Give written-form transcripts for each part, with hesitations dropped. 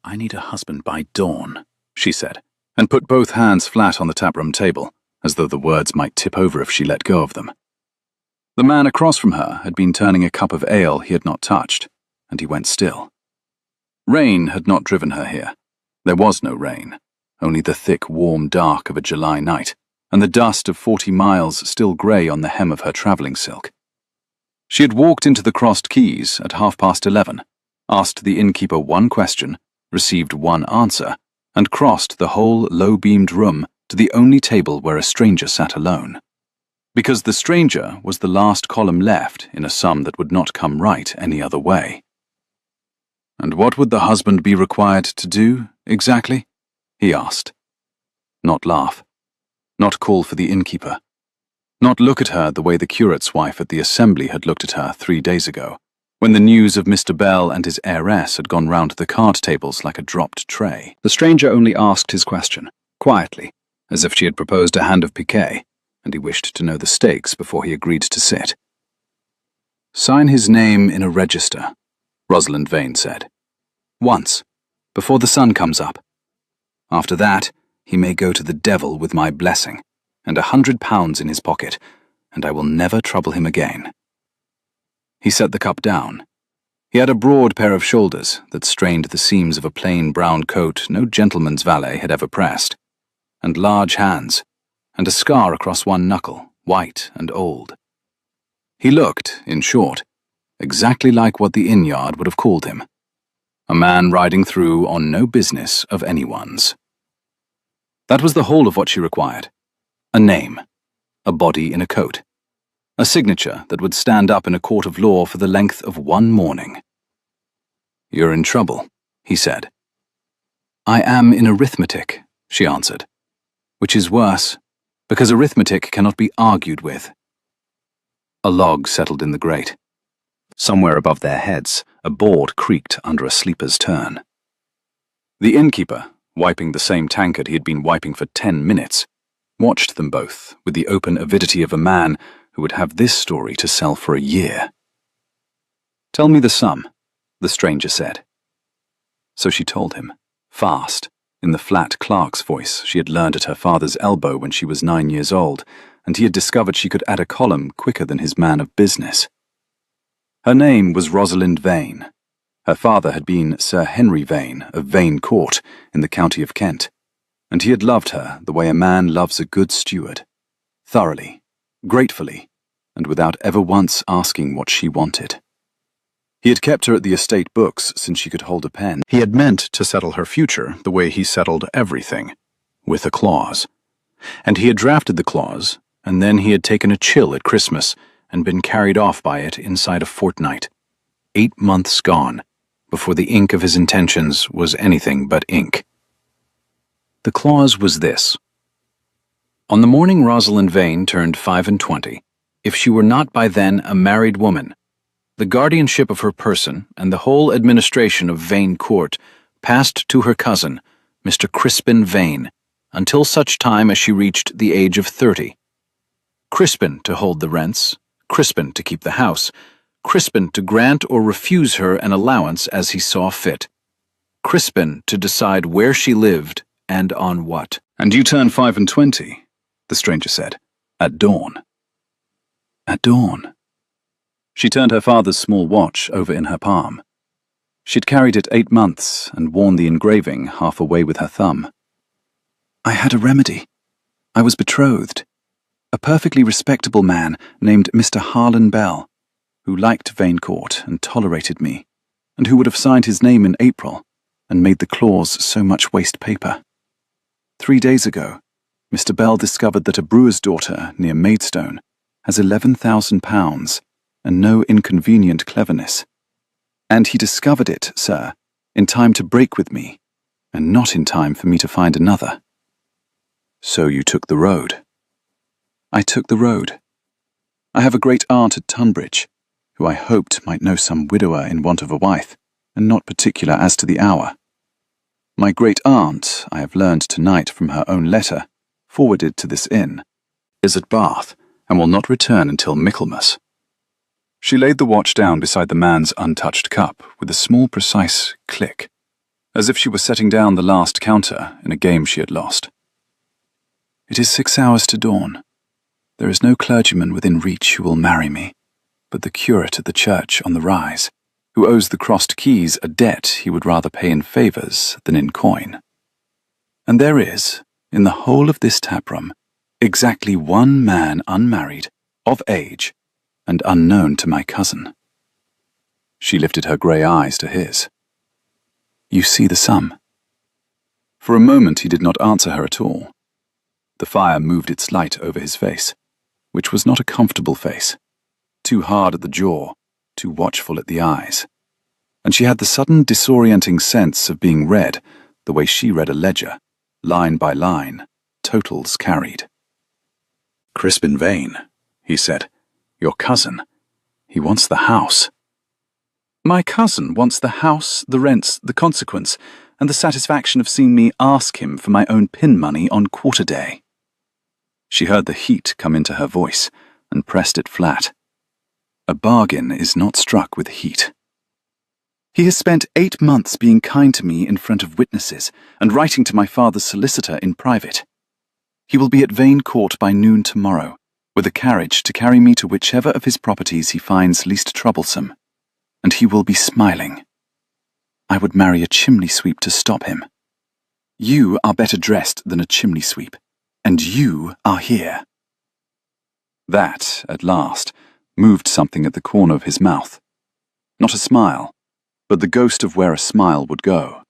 "I need a husband by dawn," she said, and put both hands flat on the taproom table, as though the words might tip over if she let go of them. The man across from her had been turning a cup of ale he had not touched, and he went still. Rain had not driven her here. There was no rain, only the thick, warm dark of a July night, and the dust of 40 miles still grey on the hem of her travelling silk. She had walked into the Crossed Keys at 11:30, asked the innkeeper one question, received one answer, and crossed the whole low-beamed room to the only table where a stranger sat alone. Because the stranger was the last column left in a sum that would not come right any other way. And what would the husband be required to do, exactly? He asked. Not laugh. Not call for the innkeeper. Not look at her the way the curate's wife at the assembly had looked at her 3 days ago, when the news of Mr. Bell and his heiress had gone round the card tables like a dropped tray. The stranger only asked his question, quietly, as if she had proposed a hand of piquet, and he wished to know the stakes before he agreed to sit. "Sign his name in a register," Rosalind Vane said. "Once, before the sun comes up. After that, he may go to the devil with my blessing, and £100 in his pocket, and I will never trouble him again." He set the cup down. He had a broad pair of shoulders that strained the seams of a plain brown coat no gentleman's valet had ever pressed, and large hands, and a scar across one knuckle, white and old. He looked, in short, exactly like what the inn-yard would have called him. A man riding through on no business of anyone's. That was the whole of what she required. A name, a body in a coat, a signature that would stand up in a court of law for the length of one morning. "You're in trouble," he said. "I am in arithmetic," she answered, "which is worse, because arithmetic cannot be argued with." A log settled in the grate. Somewhere above their heads, a board creaked under a sleeper's turn. The innkeeper, wiping the same tankard he had been wiping for 10 minutes, watched them both with the open avidity of a man who would have this story to sell for a year. "Tell me the sum," the stranger said. So she told him, fast, in the flat clerk's voice she had learned at her father's elbow when she was 9 years old, and he had discovered she could add a column quicker than his man of business. Her name was Rosalind Vane. Her father had been Sir Henry Vane of Vane Court in the county of Kent, and he had loved her the way a man loves a good steward, thoroughly, gratefully, and without ever once asking what she wanted. He had kept her at the estate books since she could hold a pen. He had meant to settle her future the way he settled everything, with a clause. And he had drafted the clause, and then he had taken a chill at Christmas and been carried off by it inside a fortnight. 8 months gone, before the ink of his intentions was anything but ink. The clause was this: on the morning Rosalind Vane turned 25, if she were not by then a married woman, the guardianship of her person and the whole administration of Vane Court passed to her cousin, Mr. Crispin Vane, until such time as she reached the age of 30. Crispin to hold the rents, Crispin to keep the house, Crispin to grant or refuse her an allowance as he saw fit, Crispin to decide where she lived and on what. "And you turn 25, the stranger said, "at dawn." At dawn. She turned her father's small watch over in her palm. She'd carried it 8 months and worn the engraving half away with her thumb. "I had a remedy. I was betrothed. A perfectly respectable man named Mr. Harlan Bell, who liked Vane Court and tolerated me, and who would have signed his name in April and made the clause so much waste paper. 3 days ago, Mr. Bell discovered that a brewer's daughter near Maidstone has £11,000 and no inconvenient cleverness. And he discovered it, sir, in time to break with me, and not in time for me to find another. So you took the road." "I took the road. I have a great aunt at Tunbridge, who I hoped might know some widower in want of a wife, and not particular as to the hour. My great aunt, I have learned tonight from her own letter, forwarded to this inn, is at Bath, and will not return until Michaelmas." She laid the watch down beside the man's untouched cup with a small precise click. as if she were setting down the last counter in a game she had lost. "It is 6 hours to dawn. There is no clergyman within reach who will marry me, but the curate at the church on the rise, who owes the crossed keys a debt he would rather pay in favours than in coin. And there is, in the whole of this taproom, exactly one man unmarried, of age, and unknown to my cousin." She lifted her grey eyes to his. "You see the sum." For a moment he did not answer her at all. The fire moved its light over his face, which was not a comfortable face, too hard at the jaw, too watchful at the eyes. And she had the sudden disorienting sense of being read the way she read a ledger, line by line, totals carried. "Crispin Vane," he said. "Your cousin. He wants the house." "My cousin wants the house, the rents, the consequence, and the satisfaction of seeing me ask him for my own pin money on quarter day." She heard the heat come into her voice and pressed it flat. A bargain is not struck with heat. "He has spent 8 months being kind to me in front of witnesses and writing to my father's solicitor in private. He will be at Vane Court by noon tomorrow, with a carriage to carry me to whichever of his properties he finds least troublesome, and he will be smiling. I would marry a chimney sweep to stop him. You are better dressed than a chimney sweep, and you are here." That, at last, moved something at the corner of his mouth. Not a smile, but the ghost of where a smile would go.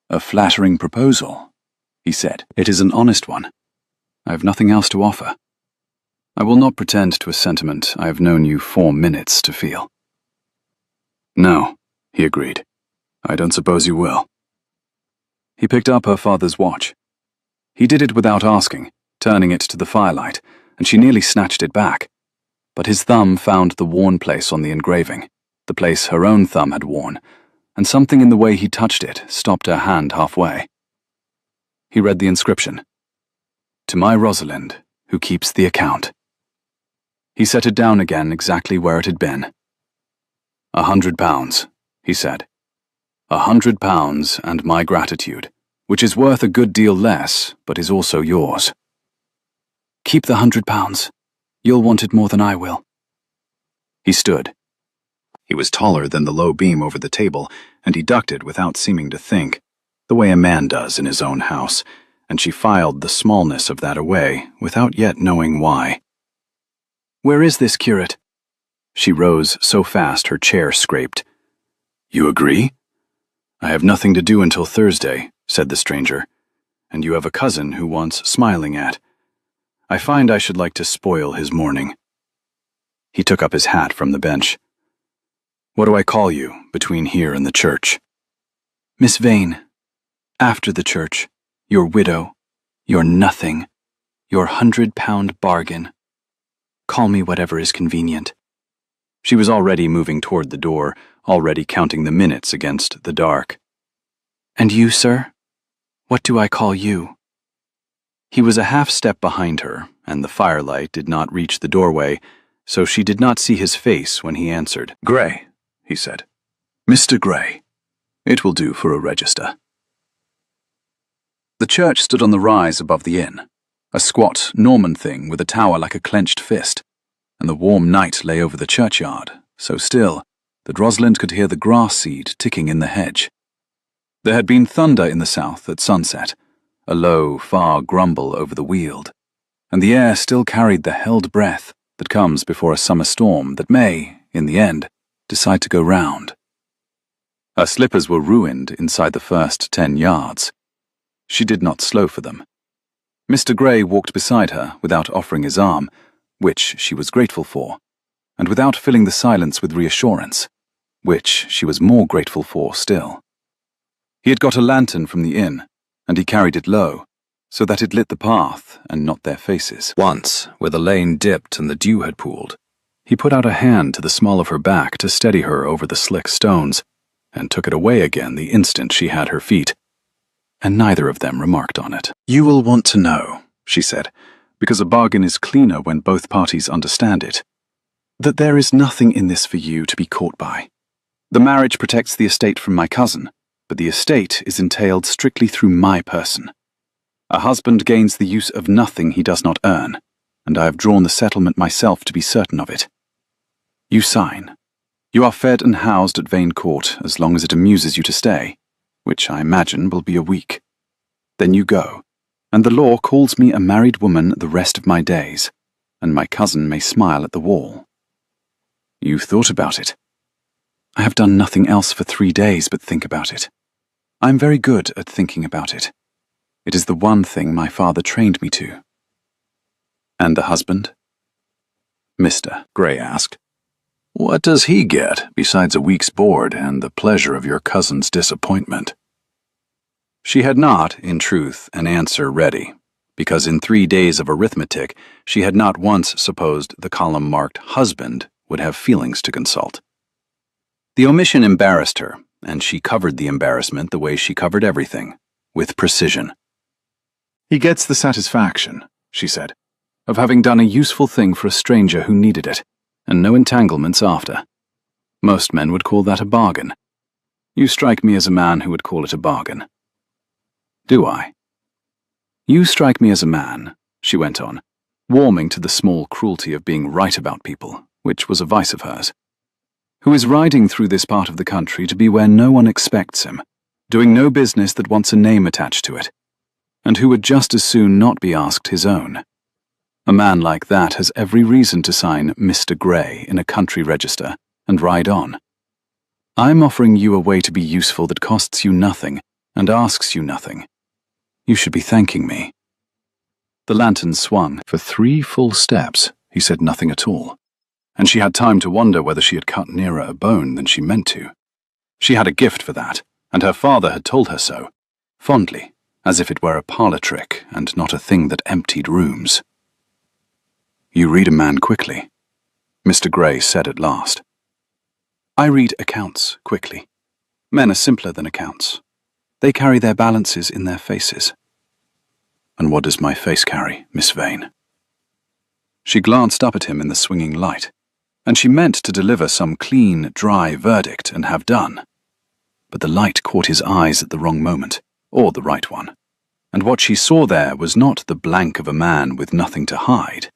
"A flattering proposal," he said. "It is an honest one. I have nothing else to offer. I will not pretend to a sentiment I have known you 4 minutes to feel." "No," he agreed. "I don't suppose you will." He picked up her father's watch. He did it without asking, turning it to the firelight, and she nearly snatched it back. But his thumb found the worn place on the engraving, the place her own thumb had worn, and something in the way he touched it stopped her hand halfway. He read the inscription, "To my Rosalind, who keeps the account." He set it down again exactly where it had been. £100, he said. £100 and my gratitude, which is worth a good deal less, but is also yours. "Keep the £100. You'll want it more than I will." He stood. He was taller than the low beam over the table, and he ducked it without seeming to think, the way a man does in his own house, and she filed the smallness of that away without yet knowing why. "Where is this curate?" She rose so fast her chair scraped. "You agree?" "I have nothing to do until Thursday," said the stranger, "and you have a cousin who wants smiling at. I find I should like to spoil his morning." He took up his hat from the bench. "What do I call you, between here and the church?" "Miss Vane. After the church, your widow, your nothing, your £100 bargain. Call me whatever is convenient." She was already moving toward the door, already counting the minutes against the dark. "And you, sir? What do I call you?" He was a half step behind her, and the firelight did not reach the doorway, so she did not see his face when he answered. "Gray," he said. "Mr. Gray. It will do for a register." The church stood on the rise above the inn, a squat Norman thing with a tower like a clenched fist, and the warm night lay over the churchyard, so still that Rosalind could hear the grass seed ticking in the hedge. There had been thunder in the south at sunset, a low, far grumble over the weald, and the air still carried the held breath that comes before a summer storm that may, in the end, decide to go round. Her slippers were ruined inside the first 10 yards. She did not slow for them. Mr. Gray walked beside her without offering his arm, which she was grateful for, and without filling the silence with reassurance, which she was more grateful for still. He had got a lantern from the inn, and he carried it low, so that it lit the path and not their faces. Once, where the lane dipped and the dew had pooled, he put out a hand to the small of her back to steady her over the slick stones, and took it away again the instant she had her feet, and neither of them remarked on it. "You will want to know," she said, "because a bargain is cleaner when both parties understand it, that there is nothing in this for you to be caught by. The marriage protects the estate from my cousin, but the estate is entailed strictly through my person. A husband gains the use of nothing he does not earn, and I have drawn the settlement myself to be certain of it. You sign. You are fed and housed at Vane Court as long as it amuses you to stay, which I imagine will be a week. Then you go, and the law calls me a married woman the rest of my days, and my cousin may smile at the wall. You've thought about it. I have done nothing else for 3 days but think about it. I am very good at thinking about it. It is the one thing my father trained me to. And the husband? Mr. Gray asked. What does he get besides a week's board and the pleasure of your cousin's disappointment? She had not, in truth, an answer ready, because in 3 days of arithmetic she had not once supposed the column marked husband would have feelings to consult. The omission embarrassed her, and she covered the embarrassment the way she covered everything, with precision. He gets the satisfaction, she said, of having done a useful thing for a stranger who needed it, and no entanglements after. Most men would call that a bargain. You strike me as a man who would call it a bargain. Do I? You strike me as a man, she went on, warming to the small cruelty of being right about people, which was a vice of hers, who is riding through this part of the country to be where no one expects him, doing no business that wants a name attached to it, and who would just as soon not be asked his own. A man like that has every reason to sign Mr. Gray in a country register and ride on. I'm offering you a way to be useful that costs you nothing and asks you nothing. You should be thanking me. The lantern swung. For 3 full steps, he said nothing at all, and she had time to wonder whether she had cut nearer a bone than she meant to. She had a gift for that, and her father had told her so, fondly, as if it were a parlor trick and not a thing that emptied rooms. You read a man quickly, Mr. Gray said at last. I read accounts quickly. Men are simpler than accounts. They carry their balances in their faces. And what does my face carry, Miss Vane? She glanced up at him in the swinging light, and she meant to deliver some clean, dry verdict and have done. But the light caught his eyes at the wrong moment, or the right one, and what she saw there was not the blank of a man with nothing to hide.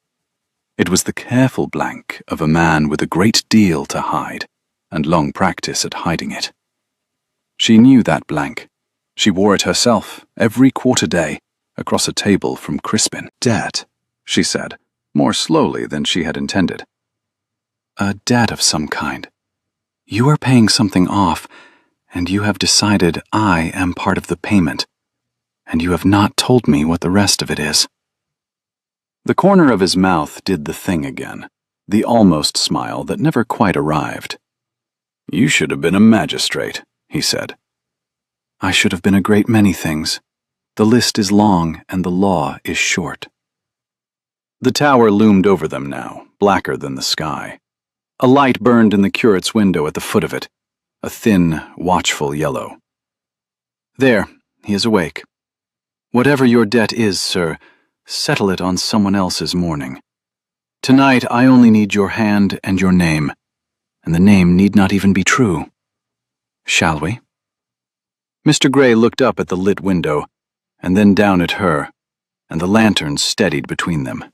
It was the careful blank of a man with a great deal to hide, and long practice at hiding it. She knew that blank. She wore it herself, every quarter day, across a table from Crispin. Debt, she said, more slowly than she had intended. A debt of some kind. You are paying something off, and you have decided I am part of the payment, and you have not told me what the rest of it is. The corner of his mouth did the thing again, the almost smile that never quite arrived. You should have been a magistrate, he said. I should have been a great many things. The list is long and the law is short. The tower loomed over them now, blacker than the sky. A light burned in the curate's window at the foot of it, a thin, watchful yellow. There, he is awake. Whatever your debt is, sir, settle it on someone else's mourning. Tonight I only need your hand and your name, and the name need not even be true. Shall we? Mr. Gray looked up at the lit window, and then down at her, and the lanterns steadied between them.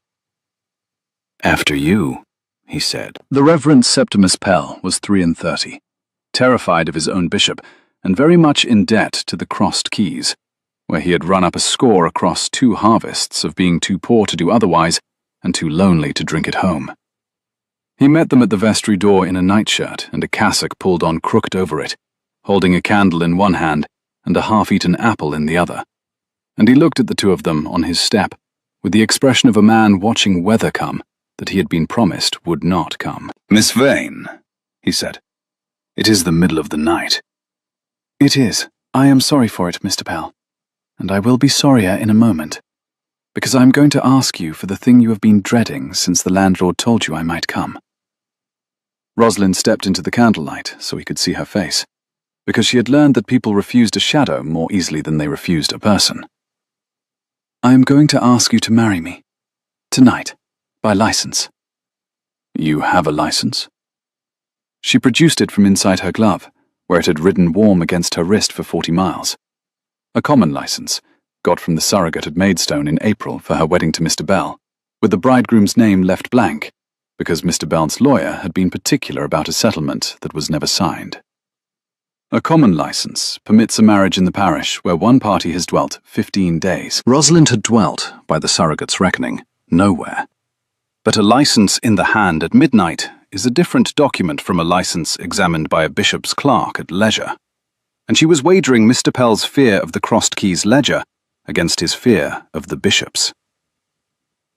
After you, he said. The Reverend Septimus Pell was 33, terrified of his own bishop, and very much in debt to the Crossed Keys, where he had run up a score across 2 harvests of being too poor to do otherwise and too lonely to drink at home. He met them at the vestry door in a nightshirt and a cassock pulled on crooked over it, holding a candle in one hand and a half-eaten apple in the other, and he looked at the 2 of them on his step with the expression of a man watching weather come that he had been promised would not come. Miss Vane, he said, it is the middle of the night. It is. I am sorry for it, Mr. Pell, and I will be sorrier in a moment, because I am going to ask you for the thing you have been dreading since the landlord told you I might come. Rosalind stepped into the candlelight so he could see her face, because she had learned that people refused a shadow more easily than they refused a person. I am going to ask you to marry me. Tonight. By license. You have a license? She produced it from inside her glove, where it had ridden warm against her wrist for 40 miles. A common license, got from the surrogate at Maidstone in April for her wedding to Mr. Bell, with the bridegroom's name left blank, because Mr. Bell's lawyer had been particular about a settlement that was never signed. A common license permits a marriage in the parish where one party has dwelt 15 days. Rosalind had dwelt, by the surrogate's reckoning, nowhere. But a license in the hand at midnight is a different document from a license examined by a bishop's clerk at leisure, and she was wagering Mr. Pell's fear of the crossed keys ledger against his fear of the bishop's.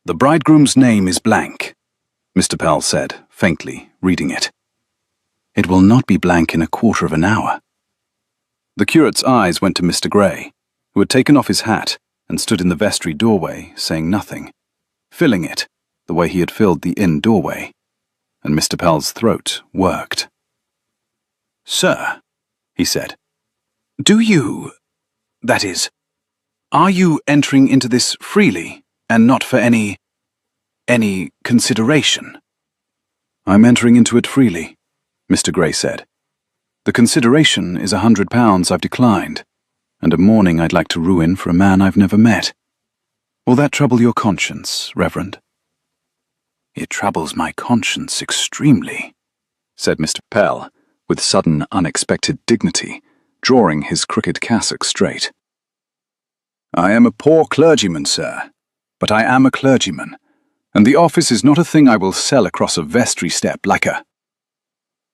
"The bridegroom's name is blank," Mr. Pell said, faintly, reading it. "It will not be blank in a quarter of an hour." The curate's eyes went to Mr. Gray, who had taken off his hat and stood in the vestry doorway, saying nothing, filling it the way he had filled the inn doorway, and Mr. Pell's throat worked. "Sir," he said, that is, are you entering into this freely and not for any consideration?" "I'm entering into it freely," Mr. Gray said. "The consideration is £100 I've declined, and a morning I'd like to ruin for a man I've never met. Will that trouble your conscience, Reverend?" "It troubles my conscience extremely," said Mr. Pell, with sudden, unexpected dignity, drawing his crooked cassock straight. "I am a poor clergyman, sir, but I am a clergyman, and the office is not a thing I will sell across a vestry step like a—"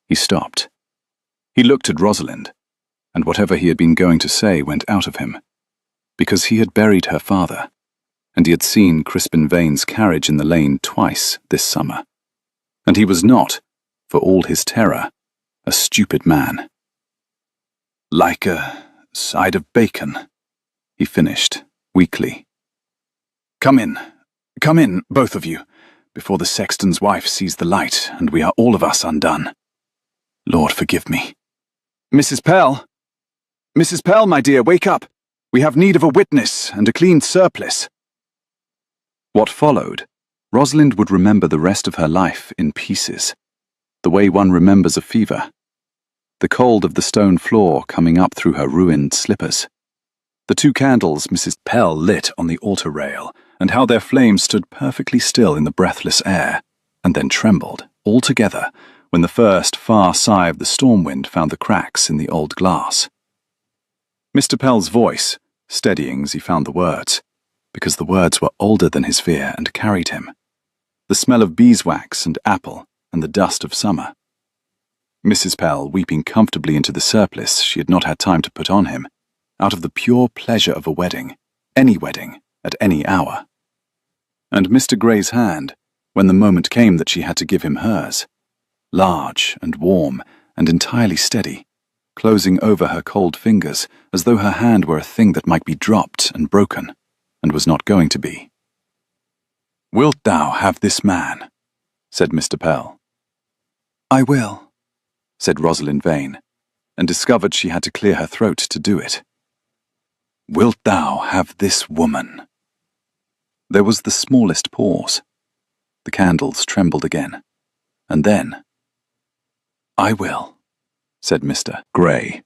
He stopped. He looked at Rosalind, and whatever he had been going to say went out of him, because he had buried her father, and he had seen Crispin Vane's carriage in the lane twice this summer, and he was not, for all his terror, a stupid man. "Like a side of bacon," he finished, weakly. Come in, both of you, before the sexton's wife sees the light and we are all of us undone. Lord forgive me. Mrs. Pell, my dear, wake up. We have need of a witness and a clean surplice." What followed, Rosalind would remember the rest of her life in pieces, the way one remembers a fever. The cold of the stone floor coming up through her ruined slippers. The 2 candles Mrs. Pell lit on the altar rail, and how their flames stood perfectly still in the breathless air, and then trembled, all together, when the first far sigh of the storm wind found the cracks in the old glass. Mr. Pell's voice, steadying as he found the words, because the words were older than his fear and carried him. The smell of beeswax and apple, and the dust of summer. Mrs. Pell weeping comfortably into the surplice she had not had time to put on him, out of the pure pleasure of a wedding, any wedding, at any hour. And Mr. Gray's hand, when the moment came that she had to give him hers, large and warm and entirely steady, closing over her cold fingers as though her hand were a thing that might be dropped and broken, and was not going to be. "Wilt thou have this man?" said Mr. Pell. "I will," said Rosalind Vane, and discovered she had to clear her throat to do it. "Wilt thou have this woman?" There was the smallest pause. The candles trembled again, and then, "I will," said Mr. Gray,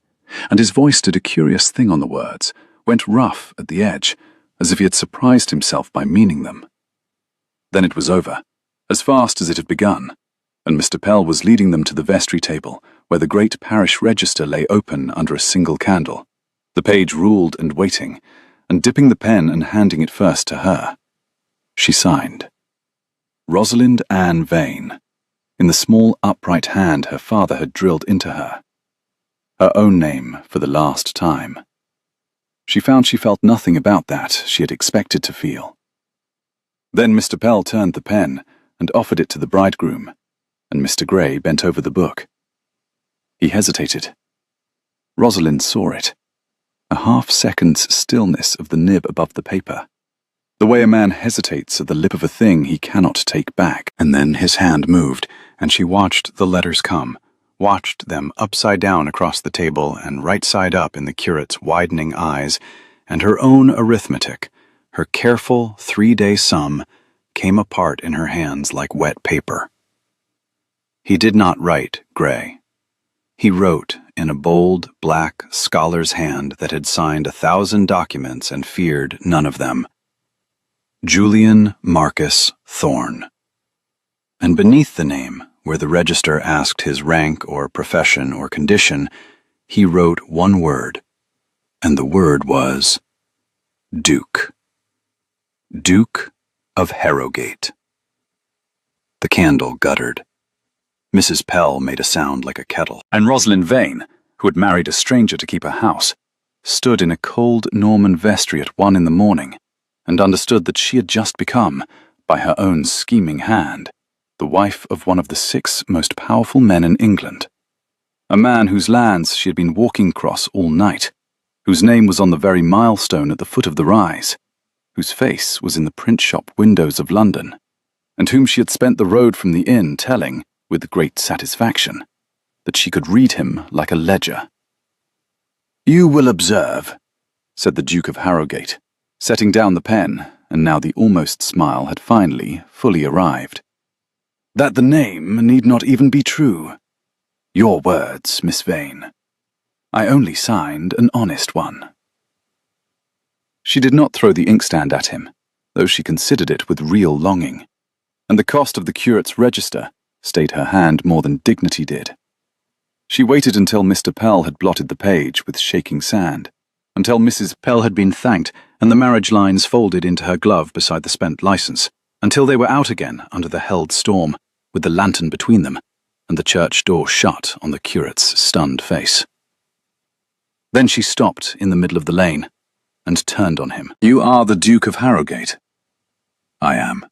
and his voice did a curious thing on the words, went rough at the edge, as if he had surprised himself by meaning them. Then it was over, as fast as it had begun, and Mr. Pell was leading them to the vestry table, where the great parish register lay open under a single candle, the page ruled and waiting, and dipping the pen and handing it first to her. She signed, Rosalind Ann Vane, in the small upright hand her father had drilled into her. Her own name for the last time. She found she felt nothing about that she had expected to feel. Then Mr. Pell turned the pen and offered it to the bridegroom, and Mr. Gray bent over the book. He hesitated. Rosalind saw it. A half-second's stillness of the nib above the paper. The way a man hesitates at the lip of a thing he cannot take back. And then his hand moved, and she watched the letters come, watched them upside down across the table and right side up in the curate's widening eyes, and her own arithmetic, her careful 3-day sum, came apart in her hands like wet paper. He did not write Gray. He wrote in a bold, black scholar's hand that had signed 1,000 documents and feared none of them. Julian Marcus Thorne. And beneath the name, where the register asked his rank or profession or condition, he wrote one word, and the word was Duke. Duke of Harrogate. The candle guttered. Mrs. Pell made a sound like a kettle, and Rosalind Vane, who had married a stranger to keep her house, stood in a cold Norman vestry at 1 in the morning, and understood that she had just become, by her own scheming hand, the wife of one of the 6 most powerful men in England, a man whose lands she had been walking across all night, whose name was on the very milestone at the foot of the rise, whose face was in the print shop windows of London, and whom she had spent the road from the inn telling, with great satisfaction, that she could read him like a ledger. "You will observe," said the Duke of Harrogate, setting down the pen, and now the almost smile had finally fully arrived, "that the name need not even be true. Your words, Miss Vane. I only signed an honest one." She did not throw the inkstand at him, though she considered it with real longing, and the cost of the curate's register stayed her hand more than dignity did. She waited until Mr. Pell had blotted the page with shaking sand, until Mrs. Pell had been thanked and the marriage lines folded into her glove beside the spent license, until they were out again under the held storm, with the lantern between them, and the church door shut on the curate's stunned face. Then she stopped in the middle of the lane, and turned on him. "You are the Duke of Harrogate?" "I am."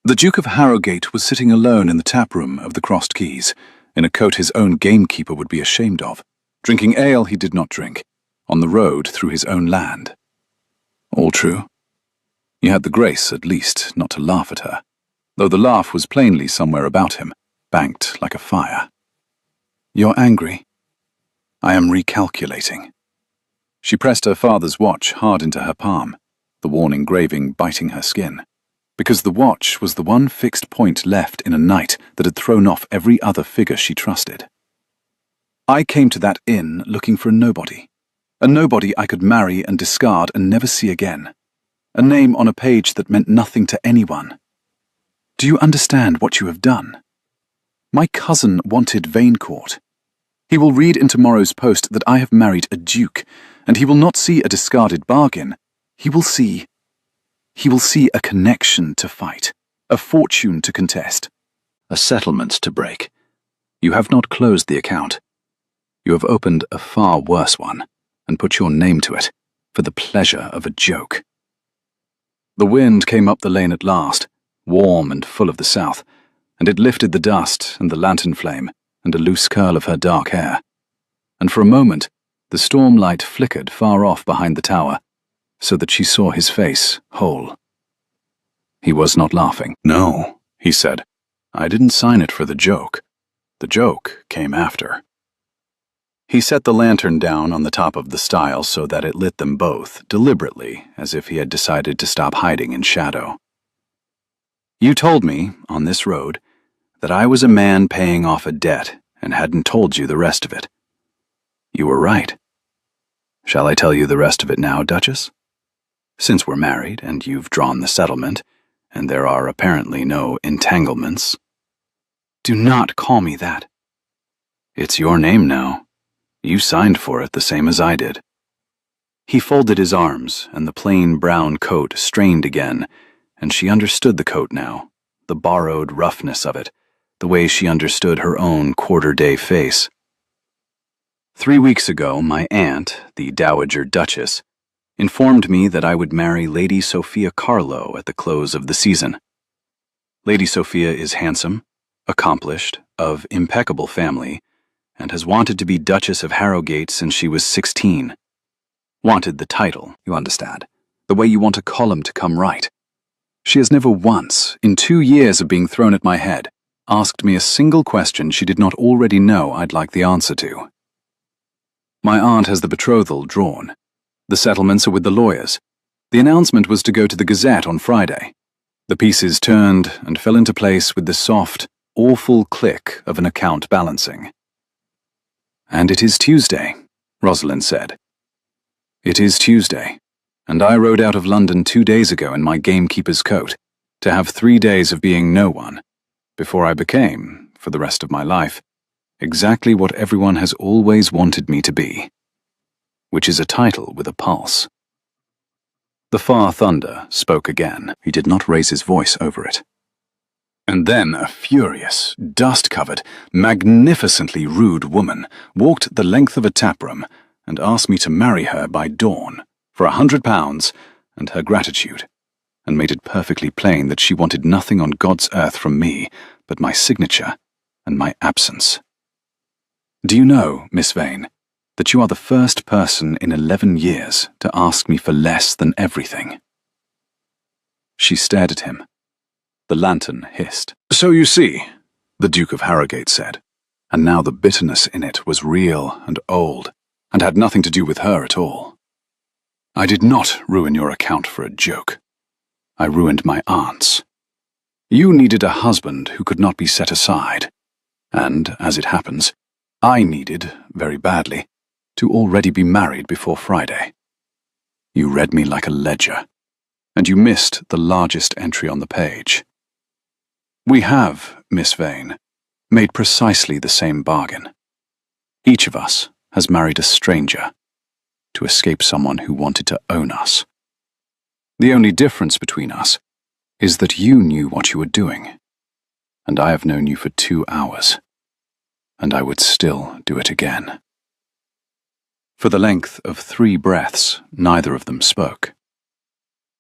The Duke of Harrogate was sitting alone in the tap-room of the Crossed Keys, in a coat his own gamekeeper would be ashamed of, drinking ale he did not drink, on the road through his own land. All true. You had the grace, at least, not to laugh at her, though the laugh was plainly somewhere about him, banked like a fire. "You're angry." "I am recalculating." She pressed her father's watch hard into her palm, the worn engraving biting her skin, because the watch was the one fixed point left in a night that had thrown off every other figure she trusted. "I came to that inn looking for a nobody I could marry and discard and never see again, a name on a page that meant nothing to anyone. Do you understand what you have done? My cousin wanted Vanecourt. He will read in tomorrow's post that I have married a duke, and he will not see a discarded bargain. He will see a connection to fight, a fortune to contest, a settlement to break. You have not closed the account. You have opened a far worse one, and put your name to it, for the pleasure of a joke." The wind came up the lane at last, warm and full of the south, and it lifted the dust and the lantern flame and a loose curl of her dark hair, and for a moment the storm light flickered far off behind the tower, so that she saw his face whole. He was not laughing. "No," he said, "I didn't sign it for the joke. The joke came after." He set the lantern down on the top of the stile so that it lit them both, deliberately, as if he had decided to stop hiding in shadow. "You told me, on this road, that I was a man paying off a debt and hadn't told you the rest of it. You were right. Shall I tell you the rest of it now, Duchess? Since we're married and you've drawn the settlement, and there are apparently no entanglements." "Do not call me that." "It's your name now. You signed for it the same as I did." He folded his arms, and the plain brown coat strained again, and she understood the coat now, the borrowed roughness of it, the way she understood her own quarter-day face. 3 weeks ago, my aunt, the Dowager Duchess, informed me that I would marry Lady Sophia Carlow at the close of the season. Lady Sophia is handsome, accomplished, of impeccable family, and has wanted to be Duchess of Harrogate since she was 16. Wanted the title, you understand, the way you want a column to come right. She has never once, in 2 years of being thrown at my head, asked me a single question she did not already know I'd like the answer to. My aunt has the betrothal drawn. The settlements are with the lawyers. The announcement was to go to the Gazette on Friday. The pieces turned and fell into place with the soft, awful click of an account balancing. And it is Tuesday, Rosalind said. It is Tuesday, and I rode out of London 2 days ago in my gamekeeper's coat, to have 3 days of being no one, before I became, for the rest of my life, exactly what everyone has always wanted me to be, which is a title with a pulse. The far thunder spoke again. He did not raise his voice over it. And then a furious, dust-covered, magnificently rude woman walked the length of a taproom and asked me to marry her by dawn for £100 and her gratitude, and made it perfectly plain that she wanted nothing on God's earth from me but my signature and my absence. Do you know, Miss Vane, that you are the first person in 11 years to ask me for less than everything? She stared at him. The lantern hissed. So you see, the Duke of Harrogate said, and now the bitterness in it was real and old, and had nothing to do with her at all. I did not ruin your account for a joke. I ruined my aunt's. You needed a husband who could not be set aside, and, as it happens, I needed, very badly, to already be married before Friday. You read me like a ledger, and you missed the largest entry on the page. We have, Miss Vane, made precisely the same bargain. Each of us has married a stranger to escape someone who wanted to own us. The only difference between us is that you knew what you were doing, and I have known you for 2 hours, and I would still do it again. For the length of 3 breaths, neither of them spoke.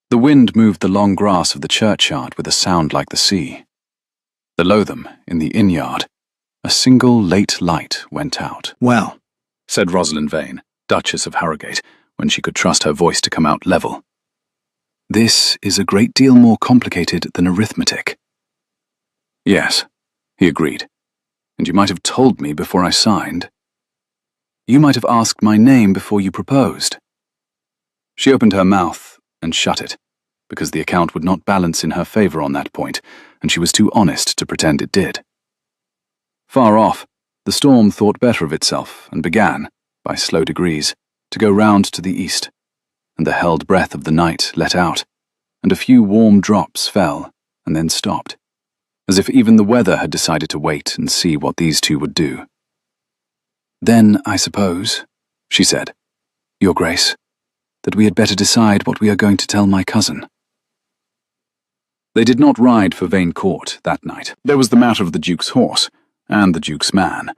The wind moved the long grass of the churchyard with a sound like the sea. Below them, in the inn-yard, a single late light went out. Well, said Rosalind Vane, Duchess of Harrogate, when she could trust her voice to come out level. This is a great deal more complicated than arithmetic. Yes, he agreed, and you might have told me before I signed. You might have asked my name before you proposed. She opened her mouth and shut it, because the account would not balance in her favor on that point, and she was too honest to pretend it did. Far off, the storm thought better of itself and began, by slow degrees, to go round to the east, and the held breath of the night let out, and a few warm drops fell and then stopped, as if even the weather had decided to wait and see what these two would do. Then, I suppose, she said, Your Grace, that we had better decide what we are going to tell my cousin. They did not ride for Vane Court that night. There was the matter of the Duke's horse, and the Duke's man,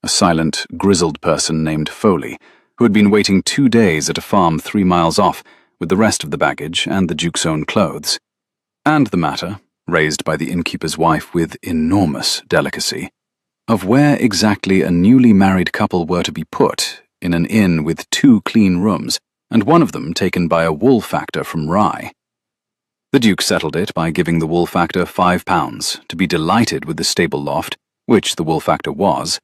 a silent, grizzled person named Foley, who had been waiting 2 days at a farm 3 miles off with the rest of the baggage and the Duke's own clothes, and the matter, raised by the innkeeper's wife with enormous delicacy, of where exactly a newly married couple were to be put in an inn with 2 clean rooms, and one of them taken by a wool factor from Rye. The Duke settled it by giving the wool factor £5 to be delighted with the stable loft, which the wool factor was,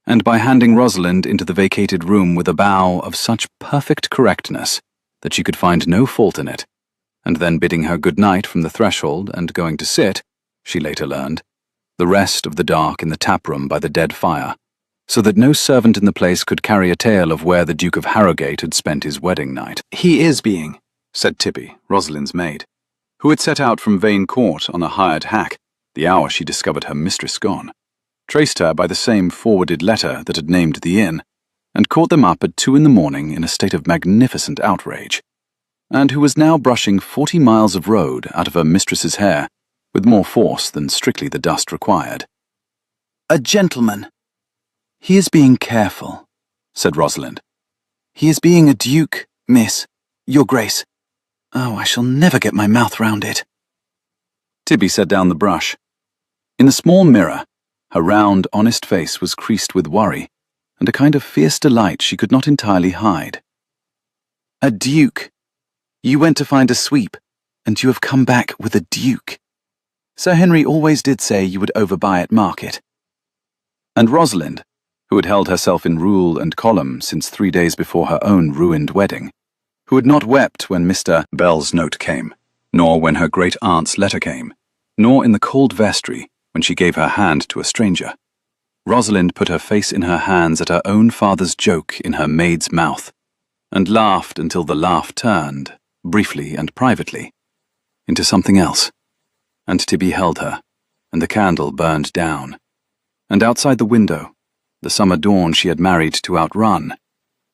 and by handing Rosalind into the vacated room with a bow of such perfect correctness that she could find no fault in it, and then bidding her good night from the threshold and going to sit, she later learned, the rest of the dark in the taproom by the dead fire, so that no servant in the place could carry a tale of where the Duke of Harrogate had spent his wedding night. He is being, said Tippy, Rosalind's maid, who had set out from Vane Court on a hired hack the hour she discovered her mistress gone, traced her by the same forwarded letter that had named the inn, and caught them up at 2 in the morning in a state of magnificent outrage, and who was now brushing 40 miles of road out of her mistress's hair with more force than strictly the dust required. A gentleman. He is being careful, said Rosalind. He is being a duke, miss, your grace. Oh, I shall never get my mouth round it. Tibby set down the brush. In the small mirror, her round, honest face was creased with worry, and a kind of fierce delight she could not entirely hide. A duke. You went to find a sweep, and you have come back with a duke. Sir Henry always did say you would overbuy at market. And Rosalind, who had held herself in rule and column since 3 days before her own ruined wedding, who had not wept when Mr. Bell's note came, nor when her great-aunt's letter came, nor in the cold vestry when she gave her hand to a stranger, Rosalind put her face in her hands at her own father's joke in her maid's mouth, and laughed until the laugh turned, briefly and privately, into something else, and Tibby held her, and the candle burned down, and outside the window, the summer dawn she had married to outrun,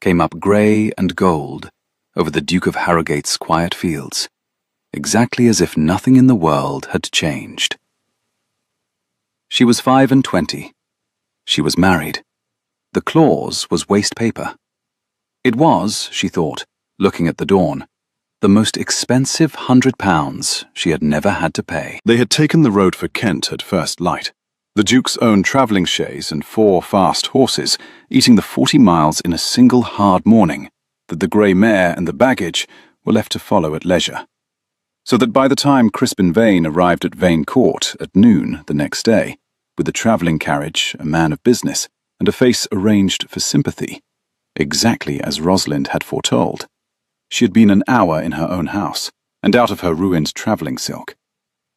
came up grey and gold over the Duke of Harrogate's quiet fields, exactly as if nothing in the world had changed. She was 25. She was married. The clause was waste paper. It was, she thought, looking at the dawn, the most expensive £100 she had never had to pay. They had taken the road for Kent at first light, the Duke's own travelling chaise and 4 fast horses eating the 40 miles in a single hard morning that the grey mare and the baggage were left to follow at leisure, so that by the time Crispin Vane arrived at Vane Court at noon the next day, with a travelling carriage, a man of business, and a face arranged for sympathy, exactly as Rosalind had foretold, she had been an hour in her own house, and out of her ruined travelling silk,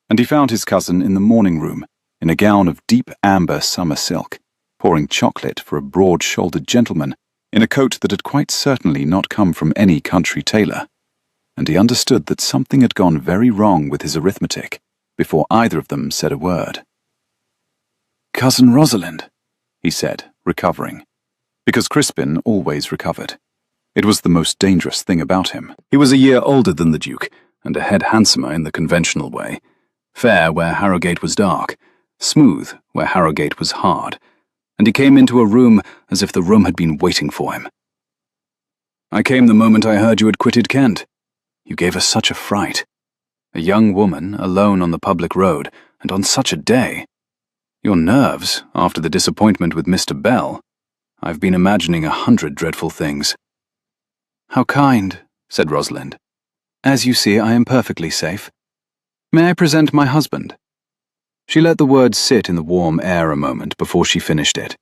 and he found his cousin in the morning room, in a gown of deep amber summer silk, pouring chocolate for a broad-shouldered gentleman in a coat that had quite certainly not come from any country tailor, and he understood that something had gone very wrong with his arithmetic before either of them said a word. "Cousin Rosalind," he said, recovering, because Crispin always recovered. It was the most dangerous thing about him. He was a year older than the Duke, and a head handsomer in the conventional way, fair where Harrogate was dark, smooth where Harrogate was hard, and he came into a room as if the room had been waiting for him. "I came the moment I heard you had quitted Kent. You gave us such a fright. A young woman, alone on the public road, and on such a day. Your nerves, after the disappointment with Mr. Bell. I've been imagining 100 dreadful things." "How kind," said Rosalind. "As you see, I am perfectly safe. May I present my husband?" She let the words sit in the warm air a moment before she finished it,